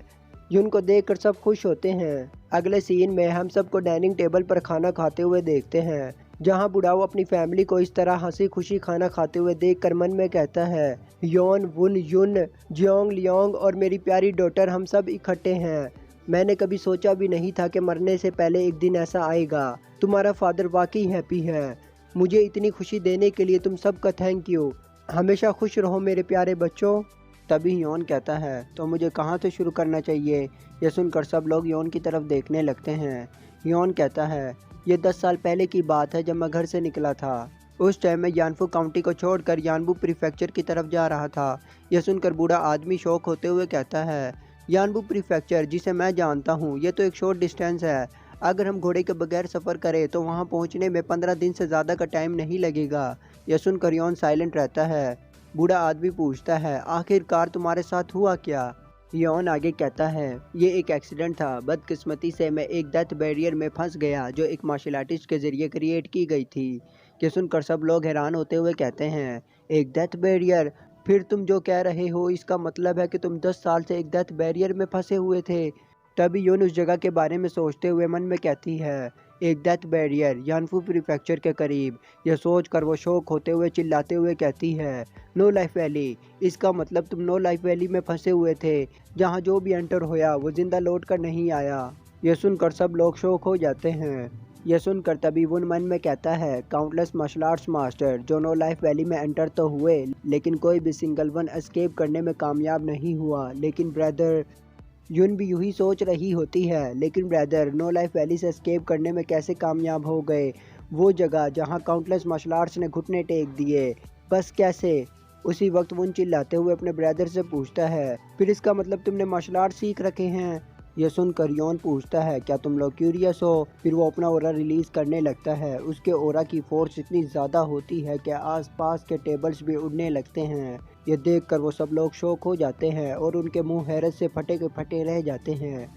यून को देखकर सब खुश होते हैं। अगले सीन में हम सबको डाइनिंग टेबल पर खाना खाते हुए देखते हैं, जहां बुढ़ाओ अपनी फैमिली को इस तरह हंसी खुशी खाना खाते हुए देखकर मन में कहता है, योन, वुन, यून, जियोंग, लियोंग और मेरी प्यारी डॉटर हम सब इकट्ठे हैं। मैंने कभी सोचा भी नहीं था कि मरने से पहले एक दिन ऐसा आएगा। तुम्हारा फादर वाकई हैप्पी है। मुझे इतनी खुशी देने के लिए तुम सबका थैंक यू। हमेशा खुश रहो मेरे प्यारे बच्चों। तभी योन कहता है, तो मुझे कहाँ से शुरू करना चाहिए? यह सुनकर सब लोग योन की तरफ देखने लगते हैं। योन कहता है, ये 10 साल पहले की बात है जब मैं घर से निकला था। उस टाइम मैं यानफू काउंटी को छोड़कर यानबू प्रीफेक्चर की तरफ जा रहा था। यह सुनकर बूढ़ा आदमी शौक होते हुए कहता है, यानबू प्रीफेक्चर जिसे मैं जानता हूँ, ये तो एक शॉर्ट डिस्टेंस है। अगर हम घोड़े के बगैर सफ़र करें तो वहाँ पहुँचने में 15 दिन से ज़्यादा का टाइम नहीं लगेगा। यह सुनकर योन साइलेंट रहता है। बूढ़ा आदमी पूछता है, आखिरकार तुम्हारे साथ हुआ क्या? योन आगे कहता है, ये एक एक्सीडेंट था। बदकिस्मती से मैं एक डेथ बैरियर में फंस गया जो एक मार्शल आर्टिस्ट के ज़रिए क्रिएट की गई थी। ये सुनकर सब लोग हैरान होते हुए कहते हैं, एक डेथ बैरियर? फिर तुम जो कह रहे हो इसका मतलब है कि तुम 10 साल से एक डेथ बैरियर में फंसे हुए थे? तभी यून उस जगह के बारे में सोचते हुए मन में कहती है, एक डेथ बैरियर यानफू प्रीफेक्चर के करीब। यह सोचकर वो शौक होते हुए चिल्लाते हुए कहती है, नो लाइफ वैली। इसका मतलब तुम नो लाइफ वैली में फंसे हुए थे, जहाँ जो भी एंटर होया वो जिंदा लौट कर नहीं आया। यह सुनकर सब लोग शौक हो जाते हैं। यह सुनकर तभी वुन मन में कहता है, काउंटलेस मार्शल आर्ट्स मास्टर जो नो लाइफ वैली में एंटर तो हुए, लेकिन कोई भी सिंगल वन एस्केप करने में कामयाब नहीं हुआ। लेकिन ब्रदर, यून भी यूं ही सोच रही होती है, लेकिन ब्रदर नो लाइफ वैली से एस्केप करने में कैसे कामयाब हो गए? वो जगह जहां काउंटलेस मार्शल आर्ट्स ने घुटने टेक दिए, बस कैसे? उसी वक्त वुन चिल्लाते हुए अपने ब्रदर से पूछता है, फिर इसका मतलब तुमने मार्शल आर्ट सीख रखे हैं? यह सुनकर योन पूछता है, क्या तुम लोग क्यूरियस हो? फिर वो अपना ओरा रिलीज करने लगता है। उसके ओरा की फोर्स इतनी ज़्यादा होती है कि आसपास के टेबल्स भी उड़ने लगते हैं। ये देखकर वो सब लोग शॉक हो जाते हैं और उनके मुंह हैरत से फटे के फटे रह जाते हैं।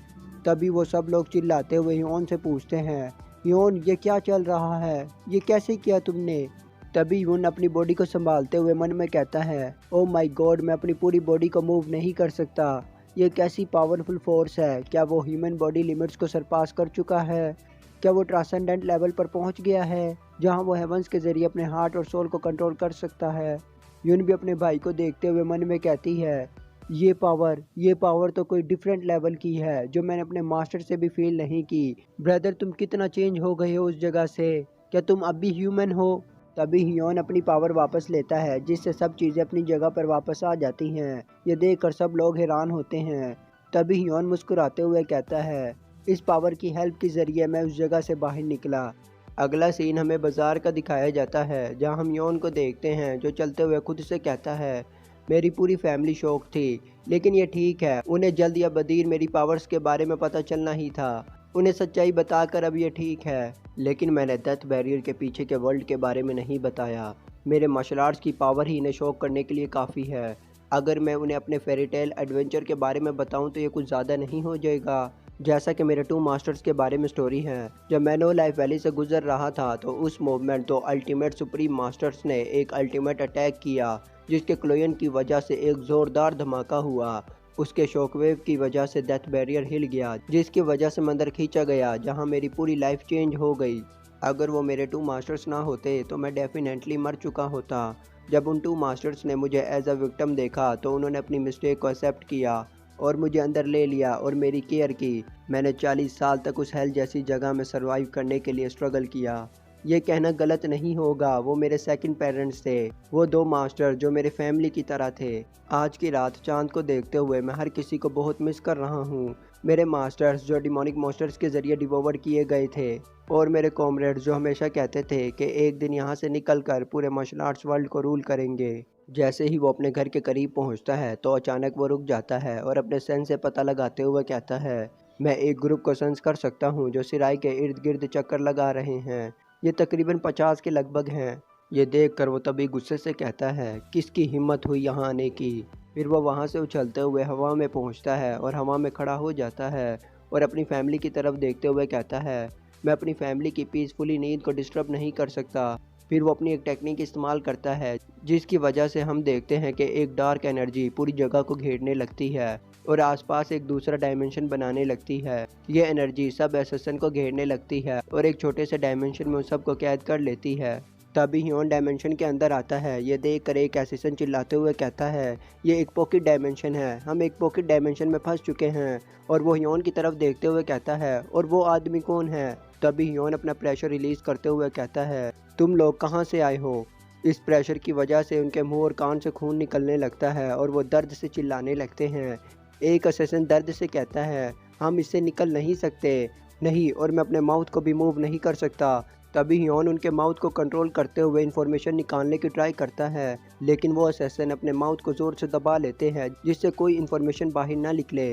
तभी वो सब लोग चिल्लाते हुए योन से पूछते हैं, योन ये क्या चल रहा है? ये कैसे किया तुमने? तभी यून अपनी बॉडी को संभालते हुए मन में कहता है, ओ माय गॉड, मैं अपनी पूरी बॉडी को मूव नहीं कर सकता। ये कैसी पावरफुल फोर्स है? क्या वो ह्यूमन बॉडी लिमिट्स को सरपास कर चुका है? क्या वो ट्रांसेंडेंट लेवल पर पहुंच गया है, जहां वो हेवंस के जरिए अपने हार्ट और सोल को कंट्रोल कर सकता है? यून भी अपने भाई को देखते हुए मन में कहती है, ये पावर तो कोई डिफरेंट लेवल की है, जो मैंने अपने मास्टर से भी फील नहीं की। ब्रदर, तुम कितना चेंज हो गए हो उस जगह से। क्या तुम अब भी ह्यूमन हो? तभी हियोन अपनी पावर वापस लेता है, जिससे सब चीज़ें अपनी जगह पर वापस आ जाती हैं। ये देखकर सब लोग हैरान होते हैं। तभी हियोन मुस्कुराते हुए कहता है, इस पावर की हेल्प के ज़रिए मैं उस जगह से बाहर निकला। अगला सीन हमें बाजार का दिखाया जाता है, जहां हम योन को देखते हैं जो चलते हुए खुद से कहता है, मेरी पूरी फैमिली शौक थी, लेकिन ये ठीक है, उन्हें जल्द या बदीर मेरी पावर्स के बारे में पता चलना ही था। उन्हें सच्चाई बताकर अब ये ठीक है, लेकिन मैंने डेथ बैरियर के पीछे के वर्ल्ड के बारे में नहीं बताया। मेरे मार्शल आर्ट्स की पावर ही इन्हें शौक करने के लिए काफ़ी है। अगर मैं उन्हें अपने फेरी टेल एडवेंचर के बारे में बताऊं तो ये कुछ ज़्यादा नहीं हो जाएगा? जैसा कि मेरे टू मास्टर्स के बारे में स्टोरी है। जब मैं नो लाइफ वैली से गुजर रहा था तो उस मूवमेंट दो अल्टीमेट सुप्रीम मास्टर्स ने एक अल्टीमेट अटैक किया, जिसके क्लोयन की वजह से एक ज़ोरदार धमाका हुआ। उसके शॉकवेव की वजह से डेथ बैरियर हिल गया, जिसकी वजह से मैं अंदर खींचा गया, जहां मेरी पूरी लाइफ चेंज हो गई। अगर वो मेरे टू मास्टर्स ना होते तो मैं डेफिनेटली मर चुका होता। जब उन टू मास्टर्स ने मुझे एज अ विक्टिम देखा तो उन्होंने अपनी मिस्टेक को एक्सेप्ट किया और मुझे अंदर ले लिया और मेरी केयर की। मैंने 40 साल तक उस हेल जैसी जगह में सर्वाइव करने के लिए स्ट्रगल किया। ये कहना गलत नहीं होगा, वो मेरे सेकंड पेरेंट्स थे, वो दो मास्टर जो मेरे फैमिली की तरह थे। आज की रात चांद को देखते हुए मैं हर किसी को बहुत मिस कर रहा हूँ। मेरे मास्टर्स जो डिमोनिक मॉन्स्टर्स के ज़रिए डिवोवर किए गए थे, और मेरे कॉमरेड्स जो हमेशा कहते थे कि एक दिन यहाँ से निकलकर पूरे मार्शल आर्ट्स वर्ल्ड को रूल करेंगे। जैसे ही वो अपने घर के करीब पहुँचता है तो अचानक वो रुक जाता है और अपने सेंस से पता लगाते हुए कहता है, मैं एक ग्रुप को सेंस कर सकता हूँ जो सिराई के इर्द गिर्द चक्कर लगा रहे हैं। ये तकरीबन 50 के लगभग हैं। ये देखकर वो तभी गुस्से से कहता है, किसकी हिम्मत हुई यहाँ आने की? फिर वो वहाँ से उछलते हुए हवा में पहुँचता है और हवा में खड़ा हो जाता है और अपनी फैमिली की तरफ देखते हुए कहता है, मैं अपनी फैमिली की पीसफुली नींद को डिस्टर्ब नहीं कर सकता। फिर वो अपनी एक टेक्निक इस्तेमाल करता है, जिसकी वजह से हम देखते हैं कि एक डार्क एनर्जी पूरी जगह को घेरने लगती है और आसपास एक दूसरा डायमेंशन बनाने लगती है। ये एनर्जी सब एसेसन को घेरने लगती है और एक छोटे से डायमेंशन में उन सबको कैद कर लेती है। तभी ह्यूमन डायमेंशन के अंदर आता है। ये देखकर एक एसेसन चिल्लाते हुए कहता है, ये एक पॉकेट डायमेंशन है, हम एक पॉकेट डायमेंशन में फंस चुके हैं। और वो ह्यूमन की तरफ देखते हुए कहता है, और वो आदमी कौन है? तभी ह्यूमन अपना प्रेशर रिलीज करते हुए कहता है, तुम लोग कहाँ से आए हो? इस प्रेशर की वजह से उनके मुंह और कान से खून निकलने लगता है और वो दर्द से चिल्लाने लगते हैं। एक असेसन दर्द से कहता है, हम इससे निकल नहीं सकते, नहीं, और मैं अपने माउथ को भी मूव नहीं कर सकता। तभी ह्यूमन उनके माउथ को कंट्रोल करते हुए इन्फॉर्मेशन निकालने की ट्राई करता है, लेकिन वो असेसन अपने माउथ को ज़ोर से दबा लेते हैं, जिससे कोई इन्फॉर्मेशन बाहर ना निकले।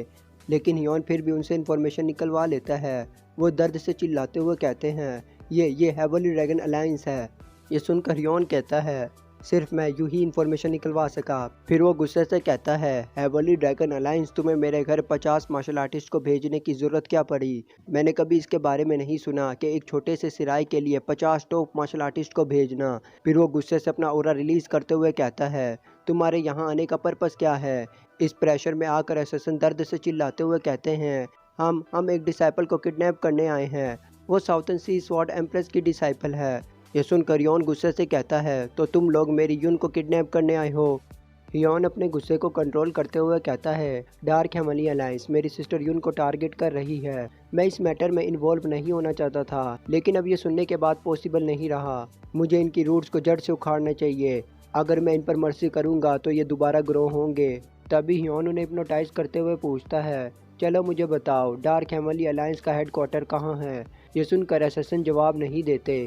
लेकिन ह्यूमन फिर भी उनसे इन्फॉर्मेशन निकलवा लेता है। वो दर्द से चिल्लाते हुए कहते हैं, ये हेवनली ड्रैगन अलायंस है। ये सुनकर ह्यूमन कहता है, सिर्फ मैं यूं ही इन्फॉर्मेशन निकलवा सका। फिर वो गुस्से से कहता है, हेवनली ड्रैगन अलायंस, तुम्हें मेरे घर 50 मार्शल आर्टिस्ट को भेजने की ज़रूरत क्या पड़ी? मैंने कभी इसके बारे में नहीं सुना कि एक छोटे से सिराय के लिए 50 टॉप मार्शल आर्टिस्ट को भेजना। फिर वो गुस्से से अपना ऑरा रिलीज़ करते हुए कहता है, तुम्हारे यहाँ आने का पर्पज़ क्या है? इस प्रेशर में आकर एसेसन दर्द से चिल्लाते हुए कहते हैं, हम एक डिसाइपल को किडनैप करने आए हैं। वो साउथर्न सी स्वॉर्ड एम्प्रेस की डिसाइपल है। ये सुनकर योन गुस्से से कहता है, तो तुम लोग मेरी यून को किडनैप करने आए हो। योन अपने गुस्से को कंट्रोल करते हुए कहता है, डार्क फैमिली अलायंस मेरी सिस्टर यून को टारगेट कर रही है। मैं इस मैटर में इन्वॉल्व नहीं होना चाहता था, लेकिन अब ये सुनने के बाद पॉसिबल नहीं रहा। मुझे इनकी रूट्स को जड़ से उखाड़ना चाहिए। अगर मैं इन पर मर्सी करूंगा तो ये दोबारा ग्रो होंगे। तभी ह्योन उन्हें हिप्नोटाइज करते हुए पूछता है, चलो मुझे बताओ, डार्क फैमिली अलायंस का हेडक्वार्टर कहाँ है। ये सुनकर एसेसन जवाब नहीं देते।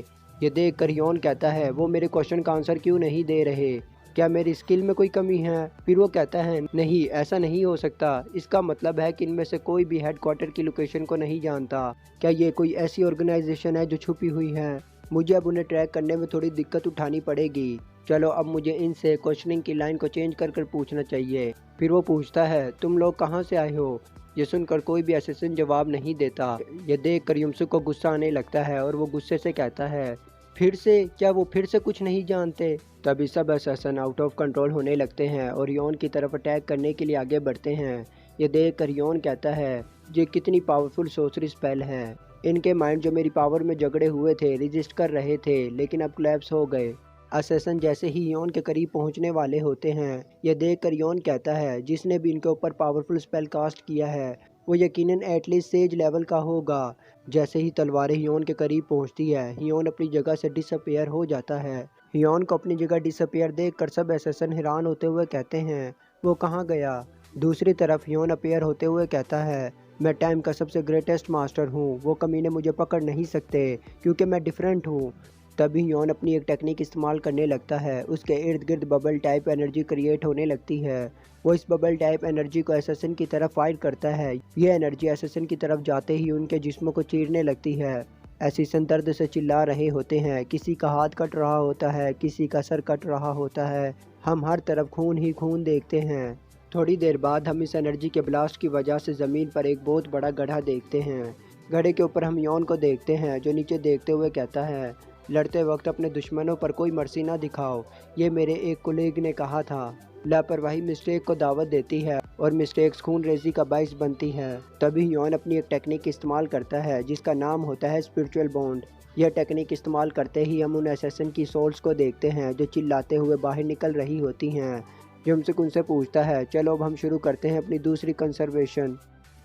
ये देख कर ह्योन कहता है, वो मेरे क्वेश्चन का आंसर क्यों नहीं दे रहे? क्या मेरी स्किल में कोई कमी है? फिर वो कहता है, नहीं ऐसा नहीं हो सकता। इसका मतलब है कि इनमें से कोई भी हेडक्वार्टर की लोकेशन को नहीं जानता। क्या ये कोई ऐसी ऑर्गेनाइजेशन है जो छुपी हुई है? मुझे अब उन्हें ट्रैक करने में थोड़ी दिक्कत उठानी पड़ेगी। चलो अब मुझे इनसे क्वेश्चनिंग की लाइन को चेंज कर पूछना चाहिए। फिर वो पूछता है, तुम लोग कहाँ से आए हो? ये सुनकर कोई भी असिस्टेंट जवाब नहीं देता। ये देख कर युमसुक को गुस्सा आने लगता है और वो गुस्से से कहता है, फिर से? क्या वो फिर से कुछ नहीं जानते? तभी सब असैसिन आउट ऑफ कंट्रोल होने लगते हैं और योन की तरफ अटैक करने के लिए आगे बढ़ते हैं। ये देख कर योन कहता है, ये कितनी पावरफुल सोर्सरी स्पेल है। इनके माइंड जो मेरी पावर में झगड़े हुए थे, रेजिस्ट कर रहे थे, लेकिन अब कोलैप्स हो गए। असैसिन जैसे ही योन के करीब पहुंचने वाले होते हैं, यह देखकर योन कहता है, जिसने भी इनके ऊपर पावरफुल स्पेल कास्ट किया है वो यकीनन एटलीस्ट सेज लेवल का होगा। जैसे ही तलवारें हियोन के करीब पहुंचती है, हियोन अपनी जगह से डिसअपियर हो जाता है। हियोन को अपनी जगह डिसअपियर देखकर सब असैसिन हैरान होते हुए कहते हैं, वो कहाँ गया? दूसरी तरफ हियोन अपीयर होते हुए कहता है, मैं टाइम का सबसे ग्रेटेस्ट मास्टर हूँ। वो कमीने मुझे पकड़ नहीं सकते क्योंकि मैं डिफरेंट हूँ। तभी योन अपनी एक टेक्निक इस्तेमाल करने लगता है। उसके इर्द गिर्द बबल टाइप एनर्जी क्रिएट होने लगती है। वो इस बबल टाइप एनर्जी को असैसिन की तरफ फायर करता है। ये एनर्जी असैसिन की तरफ जाते ही उनके जिस्मों को चीरने लगती है। असैसिन दर्द से चिल्ला रहे होते हैं। किसी का हाथ कट रहा होता है, किसी का सर कट रहा होता है। हम हर तरफ खून ही खून देखते हैं। थोड़ी देर बाद हम इस एनर्जी के ब्लास्ट की वजह से ज़मीन पर एक बहुत बड़ा गड्ढा देखते हैं। गड्ढे के ऊपर हम योन को देखते हैं, जो नीचे देखते हुए कहता है, लड़ते वक्त अपने दुश्मनों पर कोई मर्सी ना दिखाओ। ये मेरे एक कोलीग ने कहा था। लापरवाही मिस्टेक को दावत देती है और मिस्टेक्स खून रेजी का बाइस बनती है। तभी योन अपनी एक टेक्निक इस्तेमाल करता है जिसका नाम होता है स्पिरिचुअल बॉन्ड। यह टेक्निक इस्तेमाल करते ही हम उन असैसिन की सोल्स को देखते हैं जो चिल्लाते हुए बाहर निकल रही होती हैं। युमसुक उनसे पूछता है, चलो अब हम शुरू करते हैं अपनी दूसरी कंजर्वेशन।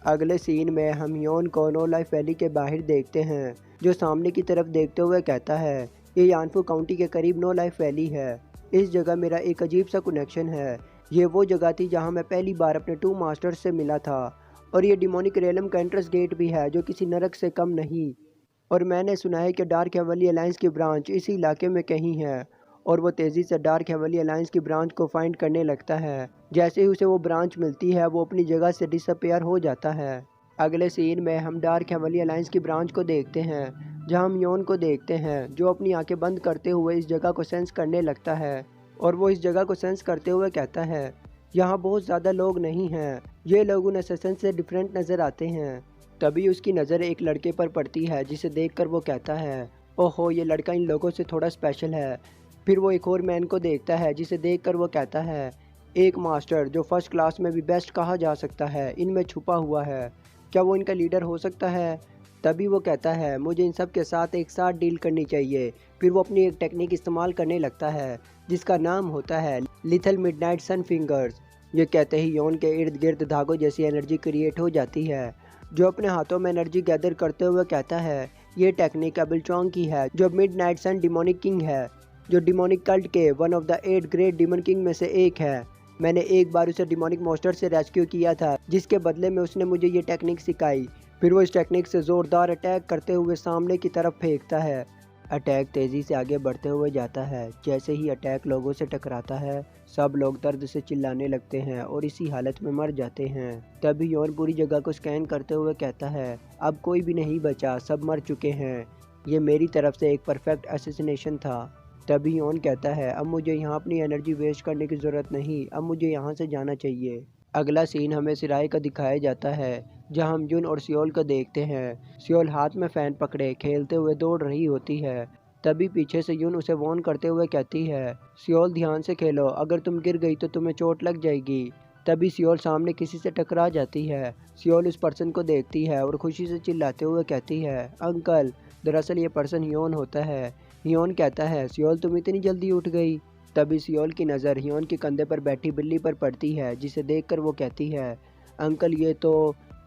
अगले सीन में हम योन को नो लाइफ वैली के बाहर देखते हैं, जो सामने की तरफ देखते हुए कहता है, ये यानफू काउंटी के करीब नो लाइफ वैली है। इस जगह मेरा एक अजीब सा कनेक्शन है। ये वो जगह थी जहां मैं पहली बार अपने 2 मास्टर्स से मिला था, और ये डिमोनिक रेलम का एंट्रेंस गेट भी है जो किसी नरक से कम नहीं। और मैंने सुना है कि डार्क हेवनली अलायंस की ब्रांच इसी इलाके में कहीं है। और वो तेज़ी से डार्क हेवनली अलायंस की ब्रांच को फाइंड करने लगता है। जैसे ही उसे वो ब्रांच मिलती है, वो अपनी जगह से डिसअपियर हो जाता है। अगले सीन में हम डार्क हेवनली अलायंस की ब्रांच को देखते हैं, जहां हम योन को देखते हैं जो अपनी आंखें बंद करते हुए इस जगह को सेंस करने लगता है। और वो इस जगह को सेंस करते हुए कहता है, यहाँ बहुत ज़्यादा लोग नहीं हैं। ये लोग उन असैसिन से डिफरेंट नज़र आते हैं। तभी उसकी नज़र एक लड़के पर पड़ती है, जिसे देखकर वो कहता है, ओहो, ये लड़का इन लोगों से थोड़ा स्पेशल है। फिर वो एक और मैन को देखता है, जिसे देखकर वो कहता है, एक मास्टर जो फर्स्ट क्लास में भी बेस्ट कहा जा सकता है इनमें छुपा हुआ है। क्या वो इनका लीडर हो सकता है? तभी वो कहता है, मुझे इन सब के साथ एक साथ डील करनी चाहिए। फिर वो अपनी एक टेक्निक इस्तेमाल करने लगता है जिसका नाम होता है लिथल मिडनाइट सन फिंगर्स। ये कहते ही योन के इर्द गिर्द धागों जैसी एनर्जी क्रिएट हो जाती है, जो अपने हाथों में एनर्जी गैदर करते हुए कहता है, ये टेक्निक एबलचोंग की है, जो मिडनाइट सन डिमोनिक किंग है, जो डिमोनिक कल्ट के one of the 8 great demon king में से एक है। मैंने एक बार उसे डिमोनिक मॉन्स्टर से रेस्क्यू किया था, जिसके बदले में उसने मुझे ये टेक्निक सिखाई। फिर वो इस टेक्निक से ज़ोरदार अटैक करते हुए सामने की तरफ फेंकता है। अटैक तेज़ी से आगे बढ़ते हुए जाता है। जैसे ही अटैक लोगों से टकराता है, सब लोग दर्द से चिल्लाने लगते हैं और इसी हालत में मर जाते हैं। तभी योन पूरी जगह को स्कैन करते हुए कहता है, अब कोई भी नहीं बचा, सब मर चुके हैं। ये मेरी तरफ से एक परफेक्ट असैसिनेशन था। तभी योन कहता है, अब मुझे यहाँ अपनी एनर्जी वेस्ट करने की ज़रूरत नहीं, अब मुझे यहाँ से जाना चाहिए। अगला सीन हमें सिराय का दिखाया जाता है, जहाँ हम जुन और सियोल को देखते हैं। सियोल हाथ में फ़ैन पकड़े खेलते हुए दौड़ रही होती है। तभी पीछे से युन उसे वार्न करते हुए कहती है, सियोल ध्यान से खेलो, अगर तुम गिर गई तो तुम्हें चोट लग जाएगी। तभी सियोल सामने किसी से टकरा जाती है। सियोल उस पर्सन को देखती है और खुशी से चिल्लाते हुए कहती है, अंकल। दरअसल ये पर्सन हियोन होता है। हियोन कहता है, सियोल तुम इतनी जल्दी उठ गई। तभी सियोल की नज़र हियोन के कंधे पर बैठी बिल्ली पर पड़ती है, जिसे देखकर वो कहती है, अंकल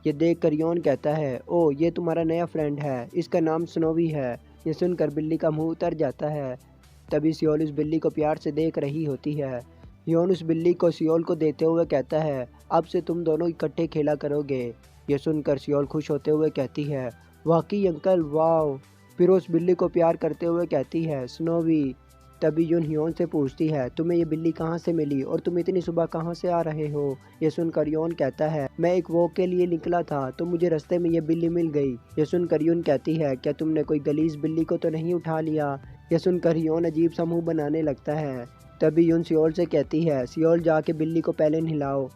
ये देखकर हियोन कहता है, ओ ये तुम्हारा नया फ्रेंड है, इसका नाम स्नोवी है। ये सुनकर बिल्ली का मुंह उतर जाता है। तभी सियोल उस बिल्ली को प्यार से देख रही होती है। हियोन उस बिल्ली को सियोल को देते हुए कहता है, अब से तुम दोनों इकट्ठे खेला करोगे। ये सुनकर सियोल खुश होते हुए कहती है, वाकई अंकल, वाह। फिर उस बिल्ली को प्यार करते हुए कहती है, स्नोवी। तभी यून हियोन से पूछती है, तुम्हें ये बिल्ली कहाँ से मिली और तुम इतनी सुबह कहाँ से आ रहे हो। ये सुनकर यून कहता है, मैं एक वॉक के लिए निकला था तो मुझे रास्ते में ये बिल्ली मिल गई। ये सुनकर यून कहती है, क्या तुमने कोई गलीज बिल्ली को तो नहीं उठा लिया। ये सुनकर यून अजीब सा मुँह बनाने लगता है। तभी यून सियोल से कहती है, सियोल जाके बिल्ली को पहले नहलाओ।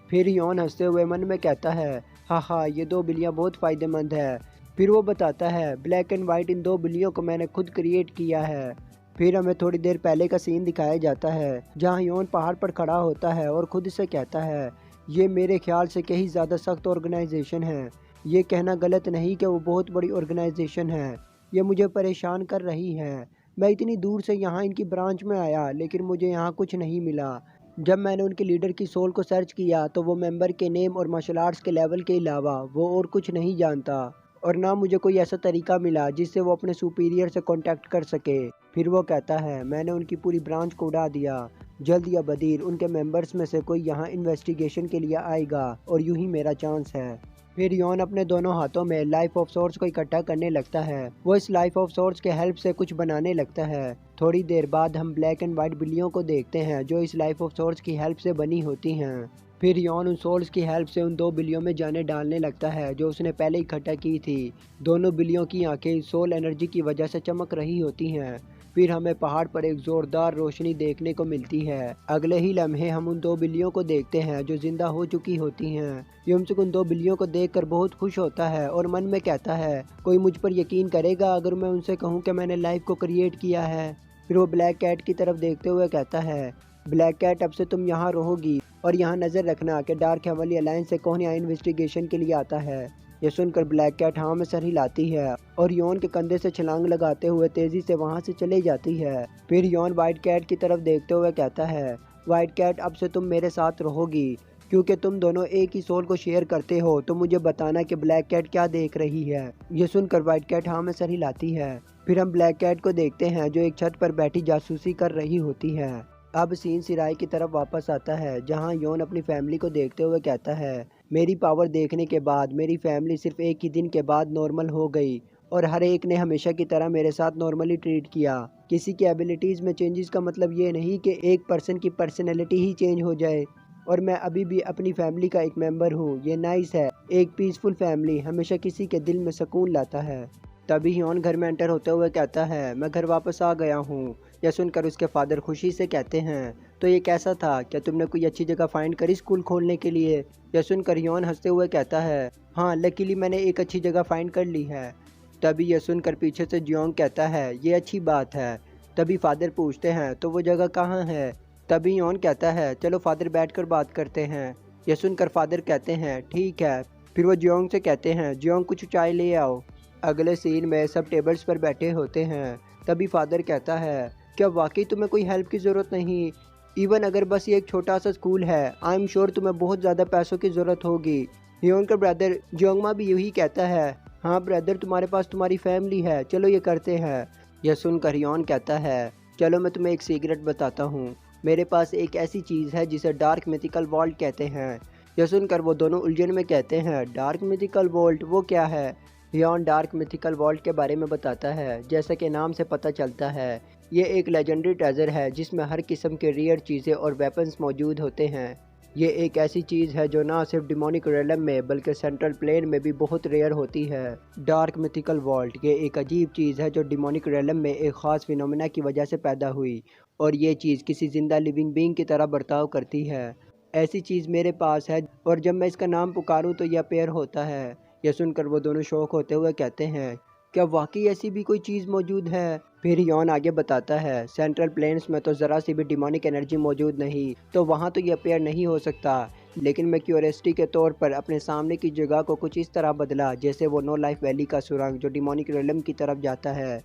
फिर यौन हंसते हुए मन में कहता है, हाँ हाँ, ये दो बिल्लियाँ बहुत फ़ायदेमंद है। फिर वो बताता है, ब्लैक एंड वाइट इन दो बिल्लियों को मैंने खुद क्रिएट किया है। फिर हमें थोड़ी देर पहले का सीन दिखाया जाता है, जहाँ यौन पहाड़ पर खड़ा होता है और खुद से कहता है, ये मेरे ख्याल से कहीं ज़्यादा सख्त ऑर्गेनाइजेशन है। ये कहना गलत नहीं कि वो बहुत बड़ी ऑर्गेनाइजेशन है। ये मुझे परेशान कर रही है। मैं इतनी दूर से यहाँ इनकी ब्रांच में आया, लेकिन मुझे यहाँ कुछ नहीं मिला। जब मैंने उनके लीडर की सोल को सर्च किया तो वो मेंबर के नेम और मार्शल आर्ट्स के लेवल के अलावा वो और कुछ नहीं जानता, और ना मुझे कोई ऐसा तरीका मिला जिससे वो अपने सुपीरियर से कांटेक्ट कर सके। फिर वो कहता है, मैंने उनकी पूरी ब्रांच को उड़ा दिया। जल्द या बदीर उनके मेंबर्स में से कोई यहाँ इन्वेस्टिगेशन के लिए आएगा और यूं ही मेरा चांस है। फिर यौन अपने दोनों हाथों में लाइफ ऑफ सोर्स को इकट्ठा करने लगता है। वो इस लाइफ ऑफ सोर्स के हेल्प से कुछ बनाने लगता है। थोड़ी देर बाद हम ब्लैक एंड वाइट बिल्लियों को देखते हैं जो इस लाइफ ऑफ सोर्स की हेल्प से बनी होती हैं। फिर यौन उन सोल्स की हेल्प से उन दो बिल्लियों में जाने डालने लगता है जो उसने पहले इकट्ठा की थी। दोनों बिल्लियों की आंखें सोल एनर्जी की वजह से चमक रही होती हैं। फिर हमें पहाड़ पर एक जोरदार रोशनी देखने को मिलती है। अगले ही लम्हे हम उन दो बिल्लियों को देखते हैं जो जिंदा हो चुकी होती हैं। युमसुक उन दो बिल्लियों को देखकर बहुत खुश होता है और मन में कहता है, कोई मुझ पर यकीन करेगा अगर मैं उनसे कहूँ कि मैंने लाइफ को क्रिएट किया है। फिर वो ब्लैक कैट की तरफ देखते हुए कहता है, ब्लैक कैट, अब से तुम यहाँ रहोगी और यहाँ नज़र रखना कि डार्क हेवनली अलायंस से कौन यहाँ इन्वेस्टिगेशन के लिए आता है। ये सुनकर ब्लैक कैट हाँ में सर हिलाती है और यौन के कंधे से छलांग लगाते हुए तेजी से वहाँ से चली जाती है। फिर यौन वाइट कैट की तरफ देखते हुए कहता है, वाइट कैट, अब से तुम मेरे साथ रहोगी क्योंकि तुम दोनों एक ही सोल को शेयर करते हो। तो मुझे बताना कि ब्लैक कैट क्या देख रही है। ये सुनकर वाइट कैट हाँ में सर हिलाती है। फिर हम ब्लैक कैट को देखते हैं जो एक छत पर बैठी जासूसी कर रही होती है। अब सीन सिराय की तरफ वापस आता है जहां यौन अपनी फैमिली को देखते हुए कहता है, मेरी पावर देखने के बाद मेरी फैमिली सिर्फ एक ही दिन के बाद नॉर्मल हो गई और हर एक ने हमेशा की तरह मेरे साथ नॉर्मली ट्रीट किया। किसी की एबिलिटीज़ में चेंजेस का मतलब ये नहीं कि एक पर्सन की पर्सनैलिटी ही चेंज हो जाए, और मैं अभी भी अपनी फैमिली का एक मेंबर हूँ। ये नाइस है। एक पीसफुल फैमिली हमेशा किसी के दिल में सुकून लाता है। तभी यौन घर में एंटर होते हुए कहता है, मैं घर वापस आ गया हूँ। यह सुनकर उसके फादर खुशी से कहते हैं, तो ये कैसा था, क्या तुमने कोई अच्छी जगह फाइंड करी स्कूल खोलने के लिए। यह सुनकर यौन हंसते हुए कहता है, हाँ लकीली मैंने एक अच्छी जगह फाइंड कर ली है। तभी यह सुनकर पीछे से जियोंग कहता है, ये अच्छी बात है। तभी फादर पूछते हैं, तो वो जगह कहाँ है। तभी यौन कहता है, चलो फादर बैठकर बात करते हैं। यह सुनकर फादर कहते हैं, ठीक है। फिर वो जियोंग से कहते हैं, जियोंग कुछ चाय ले आओ। अगले सीन में सब टेबल्स पर बैठे होते हैं। तभी फादर कहता है, क्या वाकई तुम्हें कोई हेल्प की ज़रूरत नहीं। इवन अगर बस ये एक छोटा सा स्कूल है, आई एम श्योर तुम्हें बहुत ज़्यादा पैसों की ज़रूरत होगी। हियोन का ब्रदर जियोंगमा भी यही कहता है, हाँ ब्रदर, तुम्हारे पास तुम्हारी फैमिली है, चलो ये करते हैं। यह सुनकर हियोन कहता है, चलो मैं तुम्हें एक सीक्रेट बताता हूँ। मेरे पास एक ऐसी चीज़ है जिसे डार्क मिथिकल वॉल्ट कहते हैं। यह सुनकर वो दोनों उलझन में कहते हैं, डार्क मिथिकल वॉल्ट, वो क्या है। हियोन डार्क मिथिकल वॉल्ट के बारे में बताता है। जैसा कि नाम से पता चलता है, ये एक लेजेंडरी ट्रेजर है जिसमें हर किस्म के रेयर चीज़ें और वेपन्स मौजूद होते हैं। ये एक ऐसी चीज़ है जो ना सिर्फ डिमोनिक रेलम में बल्कि सेंट्रल प्लेन में भी बहुत रेयर होती है। डार्क मिथिकल वॉल्ट ये एक अजीब चीज़ है जो डिमोनिक रेलम में एक ख़ास फिनोमेना की वजह से पैदा हुई, और ये चीज़ किसी जिंदा लिविंग बीइंग की तरह बर्ताव करती है। ऐसी चीज़ मेरे पास है और जब मैं इसका नाम पुकारूं तो यह अपेयर होता है। यह सुनकर वो दोनों शौक होते हुए कहते हैं, क्या वाकई ऐसी भी कोई चीज़ मौजूद है। फिर यौन आगे बताता है, सेंट्रल प्लेन्स में तो ज़रा सी भी डिमोनिक एनर्जी मौजूद नहीं, तो वहाँ तो ये अपेयर नहीं हो सकता। लेकिन मैं क्यूरियोसिटी के तौर पर अपने सामने की जगह को कुछ इस तरह बदला जैसे वो नो लाइफ वैली का सुरंग जो डिमोनिक रेलम की तरफ जाता है,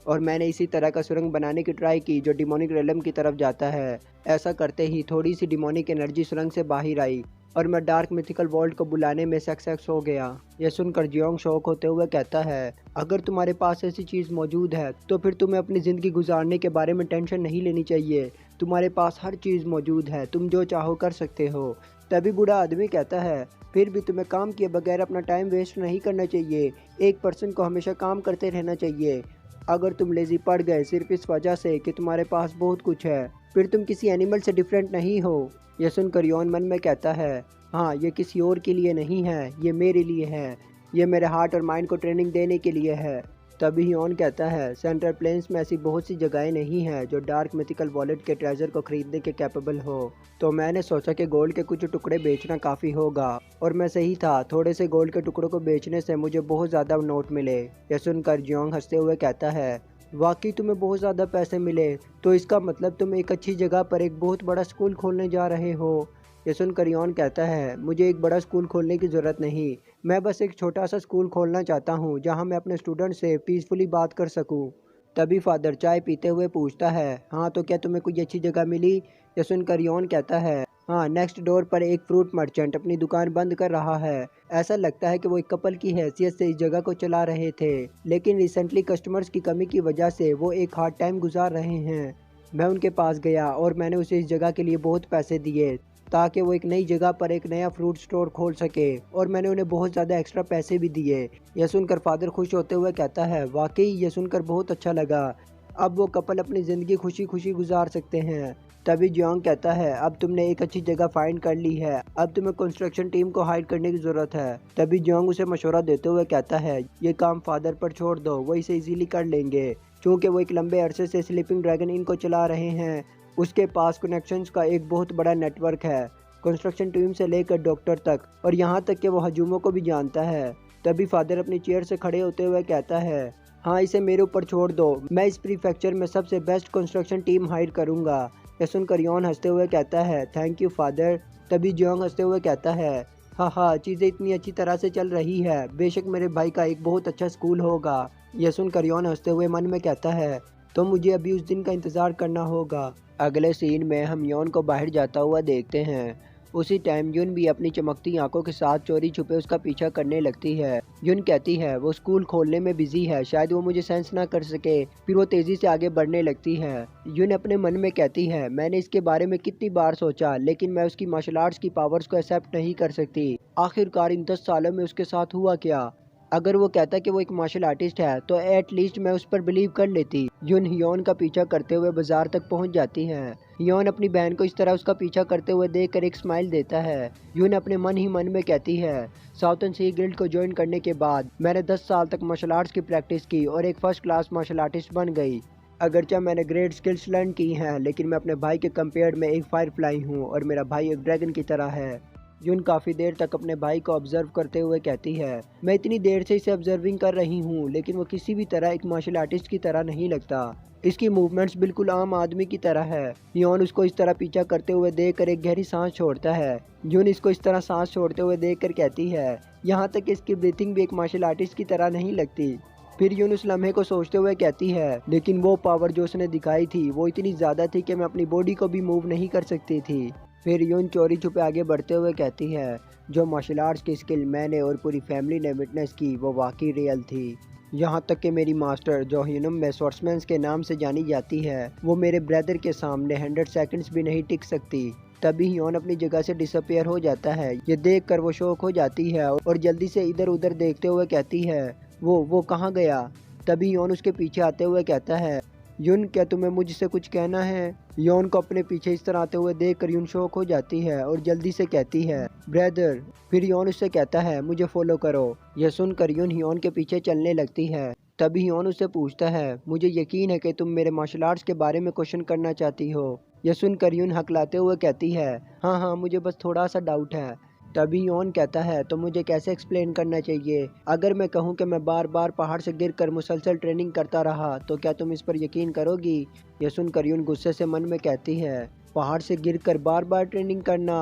और मैंने इसी तरह का सुरंग बनाने की ट्राई की जो डिमोनिक रेलम की तरफ जाता है। ऐसा करते ही थोड़ी सी डिमोनिक एनर्जी सुरंग से बाहर आई और मैं डार्क मिथिकल वर्ल्ड को बुलाने में सक्सेस हो गया। यह सुनकर जियोंग शौक होते हुए कहता है, अगर तुम्हारे पास ऐसी चीज़ मौजूद है तो फिर तुम्हें अपनी ज़िंदगी गुजारने के बारे में टेंशन नहीं लेनी चाहिए। तुम्हारे पास हर चीज़ मौजूद है, तुम जो चाहो कर सकते हो। तभी बूढ़ा आदमी कहता है, फिर भी तुम्हें काम किए बगैर अपना टाइम वेस्ट नहीं करना चाहिए। एक पर्सन को हमेशा काम करते रहना चाहिए। अगर तुम लेज़ी पड़ गए सिर्फ इस वजह से कि तुम्हारे पास बहुत कुछ है, फिर तुम किसी एनिमल से डिफरेंट नहीं हो। यह सुनकर यौन मन में कहता है, हाँ ये किसी और के लिए नहीं है, ये मेरे लिए है। ये मेरे हार्ट और माइंड को ट्रेनिंग देने के लिए है। तभी यौन कहता है, सेंट्रल प्लेन्स में ऐसी बहुत सी जगहें नहीं हैं जो डार्क मिथिकल वॉलेट के ट्रेजर को खरीदने के कैपेबल हो। तो मैंने सोचा कि गोल्ड के कुछ टुकड़े बेचना काफ़ी होगा, और मैं सही था। थोड़े से गोल्ड के टुकड़ों को बेचने से मुझे बहुत ज़्यादा नोट मिले। यह सुनकर जियोंग हंसते हुए कहता है, वाकई तुम्हें बहुत ज़्यादा पैसे मिले, तो इसका मतलब तुम एक अच्छी जगह पर एक बहुत बड़ा स्कूल खोलने जा रहे हो। ये सुनकर यौन कहता है, मुझे एक बड़ा स्कूल खोलने की ज़रूरत नहीं, मैं बस एक छोटा सा स्कूल खोलना चाहता हूँ जहाँ मैं अपने स्टूडेंट से पीसफुली बात कर सकूँ। तभी फादर चाय पीते हुए पूछता है, हाँ तो क्या तुम्हें कोई अच्छी जगह मिली? ये सुनकर यौन कहता है, हाँ नेक्स्ट डोर पर एक फ्रूट मर्चेंट अपनी दुकान बंद कर रहा है। ऐसा लगता है कि वो एक कपल की हैसियत से इस जगह को चला रहे थे, लेकिन रिसेंटली कस्टमर्स की कमी की वजह से वो एक हार्ड टाइम गुजार रहे हैं। मैं उनके पास गया और मैंने उसे इस जगह के लिए बहुत पैसे दिए ताकि वो एक नई जगह पर एक नया फ्रूट स्टोर खोल सके, और मैंने उन्हें बहुत ज़्यादा एक्स्ट्रा पैसे भी दिए। यह सुनकर फादर खुश होते हुए कहता है, वाकई यह सुनकर बहुत अच्छा लगा। अब वो कपल अपनी ज़िंदगी खुशी खुशी गुजार सकते हैं। तभी जियोंग कहता है, अब तुमने एक अच्छी जगह फाइंड कर ली है, अब तुम्हें कंस्ट्रक्शन टीम को हायर करने की ज़रूरत है। तभी जियोंग उसे मशवरा देते हुए कहता है, ये काम फादर पर छोड़ दो, वो इसे इजीली कर लेंगे। क्योंकि वो एक लंबे अरसे से स्लीपिंग ड्रैगन इनको चला रहे हैं, उसके पास कनेक्शंस का एक बहुत बड़ा नेटवर्क है, कंस्ट्रक्शन टीम से लेकर डॉक्टर तक, और यहाँ तक कि वो हजूमों को भी जानता है। तभी फादर अपनी चेयर से खड़े होते हुए कहता है, हाँ इसे मेरे ऊपर छोड़ दो, मैं इस प्रीफेक्चर में सबसे बेस्ट कंस्ट्रक्शन टीम हायर करूँगा। यह सुनकर यौन हंसते हुए कहता है, थैंक यू फादर। तभी जियोंग हंसते हुए कहता है, हाँ हाँ चीज़ें इतनी अच्छी तरह से चल रही है, बेशक मेरे भाई का एक बहुत अच्छा स्कूल होगा। यह सुनकर यौन हंसते हुए मन में कहता है, तो मुझे अभी उस दिन का इंतज़ार करना होगा। अगले सीन में हम यौन को बाहर जाता हुआ देखते हैं। उसी टाइम युन भी अपनी चमकती आंखों के साथ चोरी छुपे उसका पीछा करने लगती है। युन कहती है वो स्कूल खोलने में बिजी है, शायद वो मुझे सेंस ना कर सके। फिर वो तेजी से आगे बढ़ने लगती है। युन अपने मन में कहती है, मैंने इसके बारे में कितनी बार सोचा, लेकिन मैं उसकी मार्शल आर्ट्स की पावर्स को एक्सेप्ट नहीं कर सकती। आखिरकार इन 10 सालों में उसके साथ हुआ क्या? अगर वो कहता कि वो एक मार्शल आर्टिस्ट है तो एटलीस्ट मैं उस पर बिलीव कर लेती। युन हियोन का पीछा करते हुए बाजार तक पहुंच जाती है। हियोन अपनी बहन को इस तरह उसका पीछा करते हुए देखकर एक स्माइल देता है। युन अपने मन ही मन में कहती है, साउथर्न सी गिल्ड को ज्वाइन करने के बाद मैंने 10 साल तक मार्शल आर्ट्स की प्रैक्टिस की और एक फर्स्ट क्लास मार्शल आर्टिस्ट बन गई। अगरचे मैंने ग्रेट स्किल्स लर्न की हैं, लेकिन मैं अपने भाई के कंपेयर में एक फायरफ्लाई हूँ और मेरा भाई एक ड्रैगन की तरह है। युन काफ़ी देर तक अपने भाई को ऑब्जर्व करते हुए कहती है, मैं इतनी देर से इसे ऑब्जर्विंग कर रही हूँ, लेकिन वो किसी भी तरह एक मार्शल आर्टिस्ट की तरह नहीं लगता। इसकी मूवमेंट्स बिल्कुल आम आदमी की तरह है। योन उसको इस तरह पीछा करते हुए देखकर एक गहरी सांस छोड़ता है। युन इसको इस तरह सांस छोड़ते हुए देखकर कहती है, यहाँ तक इसकी ब्रीथिंग भी एक मार्शल आर्टिस्ट की तरह नहीं लगती। फिर युन उस लम्हे को सोचते हुए कहती है, लेकिन वो पावर जो उसने दिखाई थी वो इतनी ज़्यादा थी कि मैं अपनी बॉडी को भी मूव नहीं कर सकती थी। फिर युन चोरी छुपे आगे बढ़ते हुए कहती है, जो मार्शल आर्ट्स की स्किल मैंने और पूरी फैमिली ने विटनेस की वो वाकई रियल थी। यहाँ तक कि मेरी मास्टर जो हिनम में स्वॉर्ड्समैन के नाम से जानी जाती है, वो मेरे ब्रदर के सामने 100 सेकंड्स भी नहीं टिक सकती। तभी योन अपनी जगह से डिसअपियर हो जाता है। ये देखकर वो शॉक हो जाती है और जल्दी से इधर उधर देखते हुए कहती है, वो कहाँ गया? तभी योन उसके पीछे आते हुए कहता है, युन क्या तुम्हें मुझसे कुछ कहना है? योन को अपने पीछे इस तरह आते हुए देखकर युन शॉक हो जाती है और जल्दी से कहती है, ब्रदर। फिर योन उससे कहता है, मुझे फॉलो करो। यह सुनकर युन योन के पीछे चलने लगती है। तभी योन उससे पूछता है, मुझे यकीन है कि तुम मेरे मार्शल आर्ट्स के बारे में क्वेश्चन करना चाहती हो। यह सुनकर युन हकलाते हुए कहती है, हाँ हाँ मुझे बस थोड़ा सा डाउट है। तभी यौन कहता है, तो मुझे कैसे एक्सप्लेन करना चाहिए? अगर मैं कहूँ कि मैं बार बार पहाड़ से गिरकर मुसलसल ट्रेनिंग करता रहा तो क्या तुम इस पर यकीन करोगी? यह सुनकर यून गुस्से से मन में कहती है, पहाड़ से गिरकर बार बार ट्रेनिंग करना?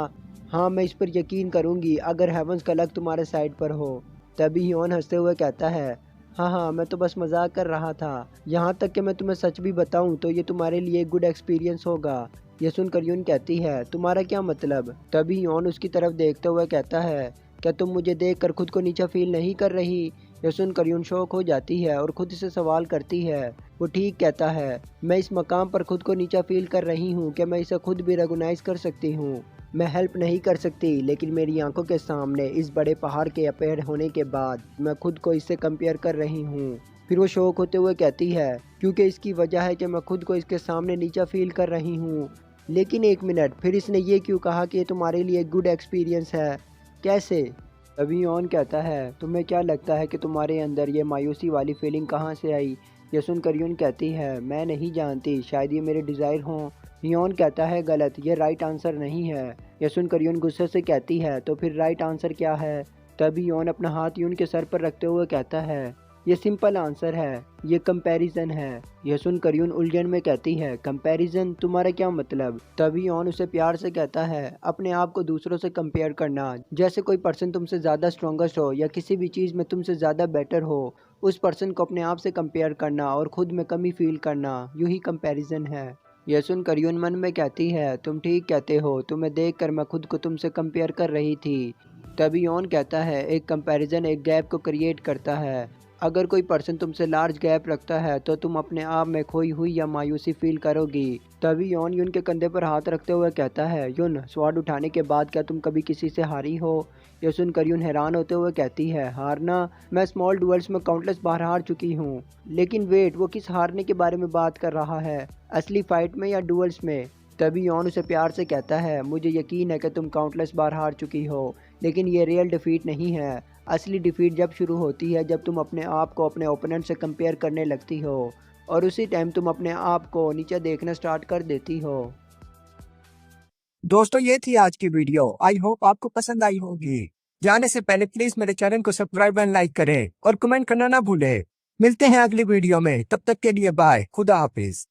हाँ, मैं इस पर यकीन करूँगी अगर हेवंस का लक तुम्हारे साइड पर हो। तभी यौन हंसते हुए कहता है, हाँ हाँ, मैं तो बस मजाक कर रहा था। यहाँ तक कि मैं तुम्हें सच भी बताऊँ तो ये तुम्हारे लिए एक गुड एक्सपीरियंस होगा। ये सुनकर यून कहती है, तुम्हारा क्या मतलब? तभी यौन उसकी तरफ देखते हुए कहता है, क्या तुम मुझे देखकर खुद को नीचा फील नहीं कर रही? यह सुनकर यून शौक हो जाती है और खुद से सवाल करती है। वो ठीक कहता है, मैं इस मकाम पर खुद को नीचा फील कर रही हूँ कि मैं इसे खुद भी रिकॉग्नाइज कर सकती हूँ। मैं हेल्प नहीं कर सकती, लेकिन मेरी आंखों के सामने इस बड़े पहाड़ के अपेयर होने के बाद मैं खुद को इससे कंपेयर कर रही हूँ। फिर वो शौक होते हुए कहती है, क्योंकि इसकी वजह है कि मैं खुद को इसके सामने नीचा फील कर रही हूँ। लेकिन एक मिनट, फिर इसने ये क्यों कहा कि ये तुम्हारे लिए गुड एक्सपीरियंस है? कैसे? तभी यौन कहता है, तुम्हें क्या लगता है कि तुम्हारे अंदर ये मायूसी वाली फीलिंग कहाँ से आई? ये सुनकर यून कहती है, मैं नहीं जानती, शायद ये मेरे डिज़ायर हों। यौन कहता है, गलत, ये राइट आंसर नहीं है। ये सुनकर यून गुस्से से कहती है, तो फिर राइट आंसर क्या है? तभी यौन अपना हाथ यून के सर पर रखते हुए कहता है, ये सिंपल आंसर है, ये कंपैरिजन है। यह सुनकर यून उलझन में कहती है, कंपैरिजन, तुम्हारा क्या मतलब? तभी यौन उसे प्यार से कहता है, अपने आप को दूसरों से कंपेयर करना, जैसे कोई पर्सन तुमसे ज़्यादा स्ट्रॉन्गेस्ट हो या किसी भी चीज़ में तुमसे ज़्यादा बेटर हो, उस पर्सन को अपने आप से कंपेयर करना और खुद में कमी फील करना, यूँ ही कंपैरिजन है। यह सुनकर यून मन में कहती है, तुम ठीक कहते हो, तुम्हें देखकर मैं खुद को तुमसे कंपेयर कर रही थी। तभी यौन कहता है, एक कंपैरिजन एक गैप को क्रिएट करता है। अगर कोई पर्सन तुमसे लार्ज गैप रखता है तो तुम अपने आप में खोई हुई या मायूसी फील करोगी। तभी यौन यून के कंधे पर हाथ रखते हुए कहता है, यून, स्वॉर्ड उठाने के बाद क्या तुम कभी किसी से हारी हो? यह सुनकर यून हैरान होते हुए कहती है, हारना? मैं स्मॉल डुएल्स में काउंटलेस बार हार चुकी हूँ। लेकिन वेट, वो किस हारने के बारे में बात कर रहा है? असली फाइट में या डुएल्स में? तभी यौन उसे प्यार से कहता है, मुझे यकीन है कि तुम काउंटलेस बार हार चुकी हो, लेकिन ये रियल डिफीट नहीं है। असली डिफीट जब शुरू होती है जब तुम अपने आप को अपने ओपोनेंट से कंपेयर करने लगती हो, और उसी टाइम तुम अपने आप को नीचे देखना स्टार्ट कर देती हो। दोस्तों, ये थी आज की वीडियो। आई होप आपको पसंद आई होगी। जाने से पहले प्लीज मेरे चैनल को सब्सक्राइब एंड लाइक करें और कमेंट करना ना भूलें। मिलते हैं अगली वीडियो में, तब तक के लिए बाय, खुदा हाफिज।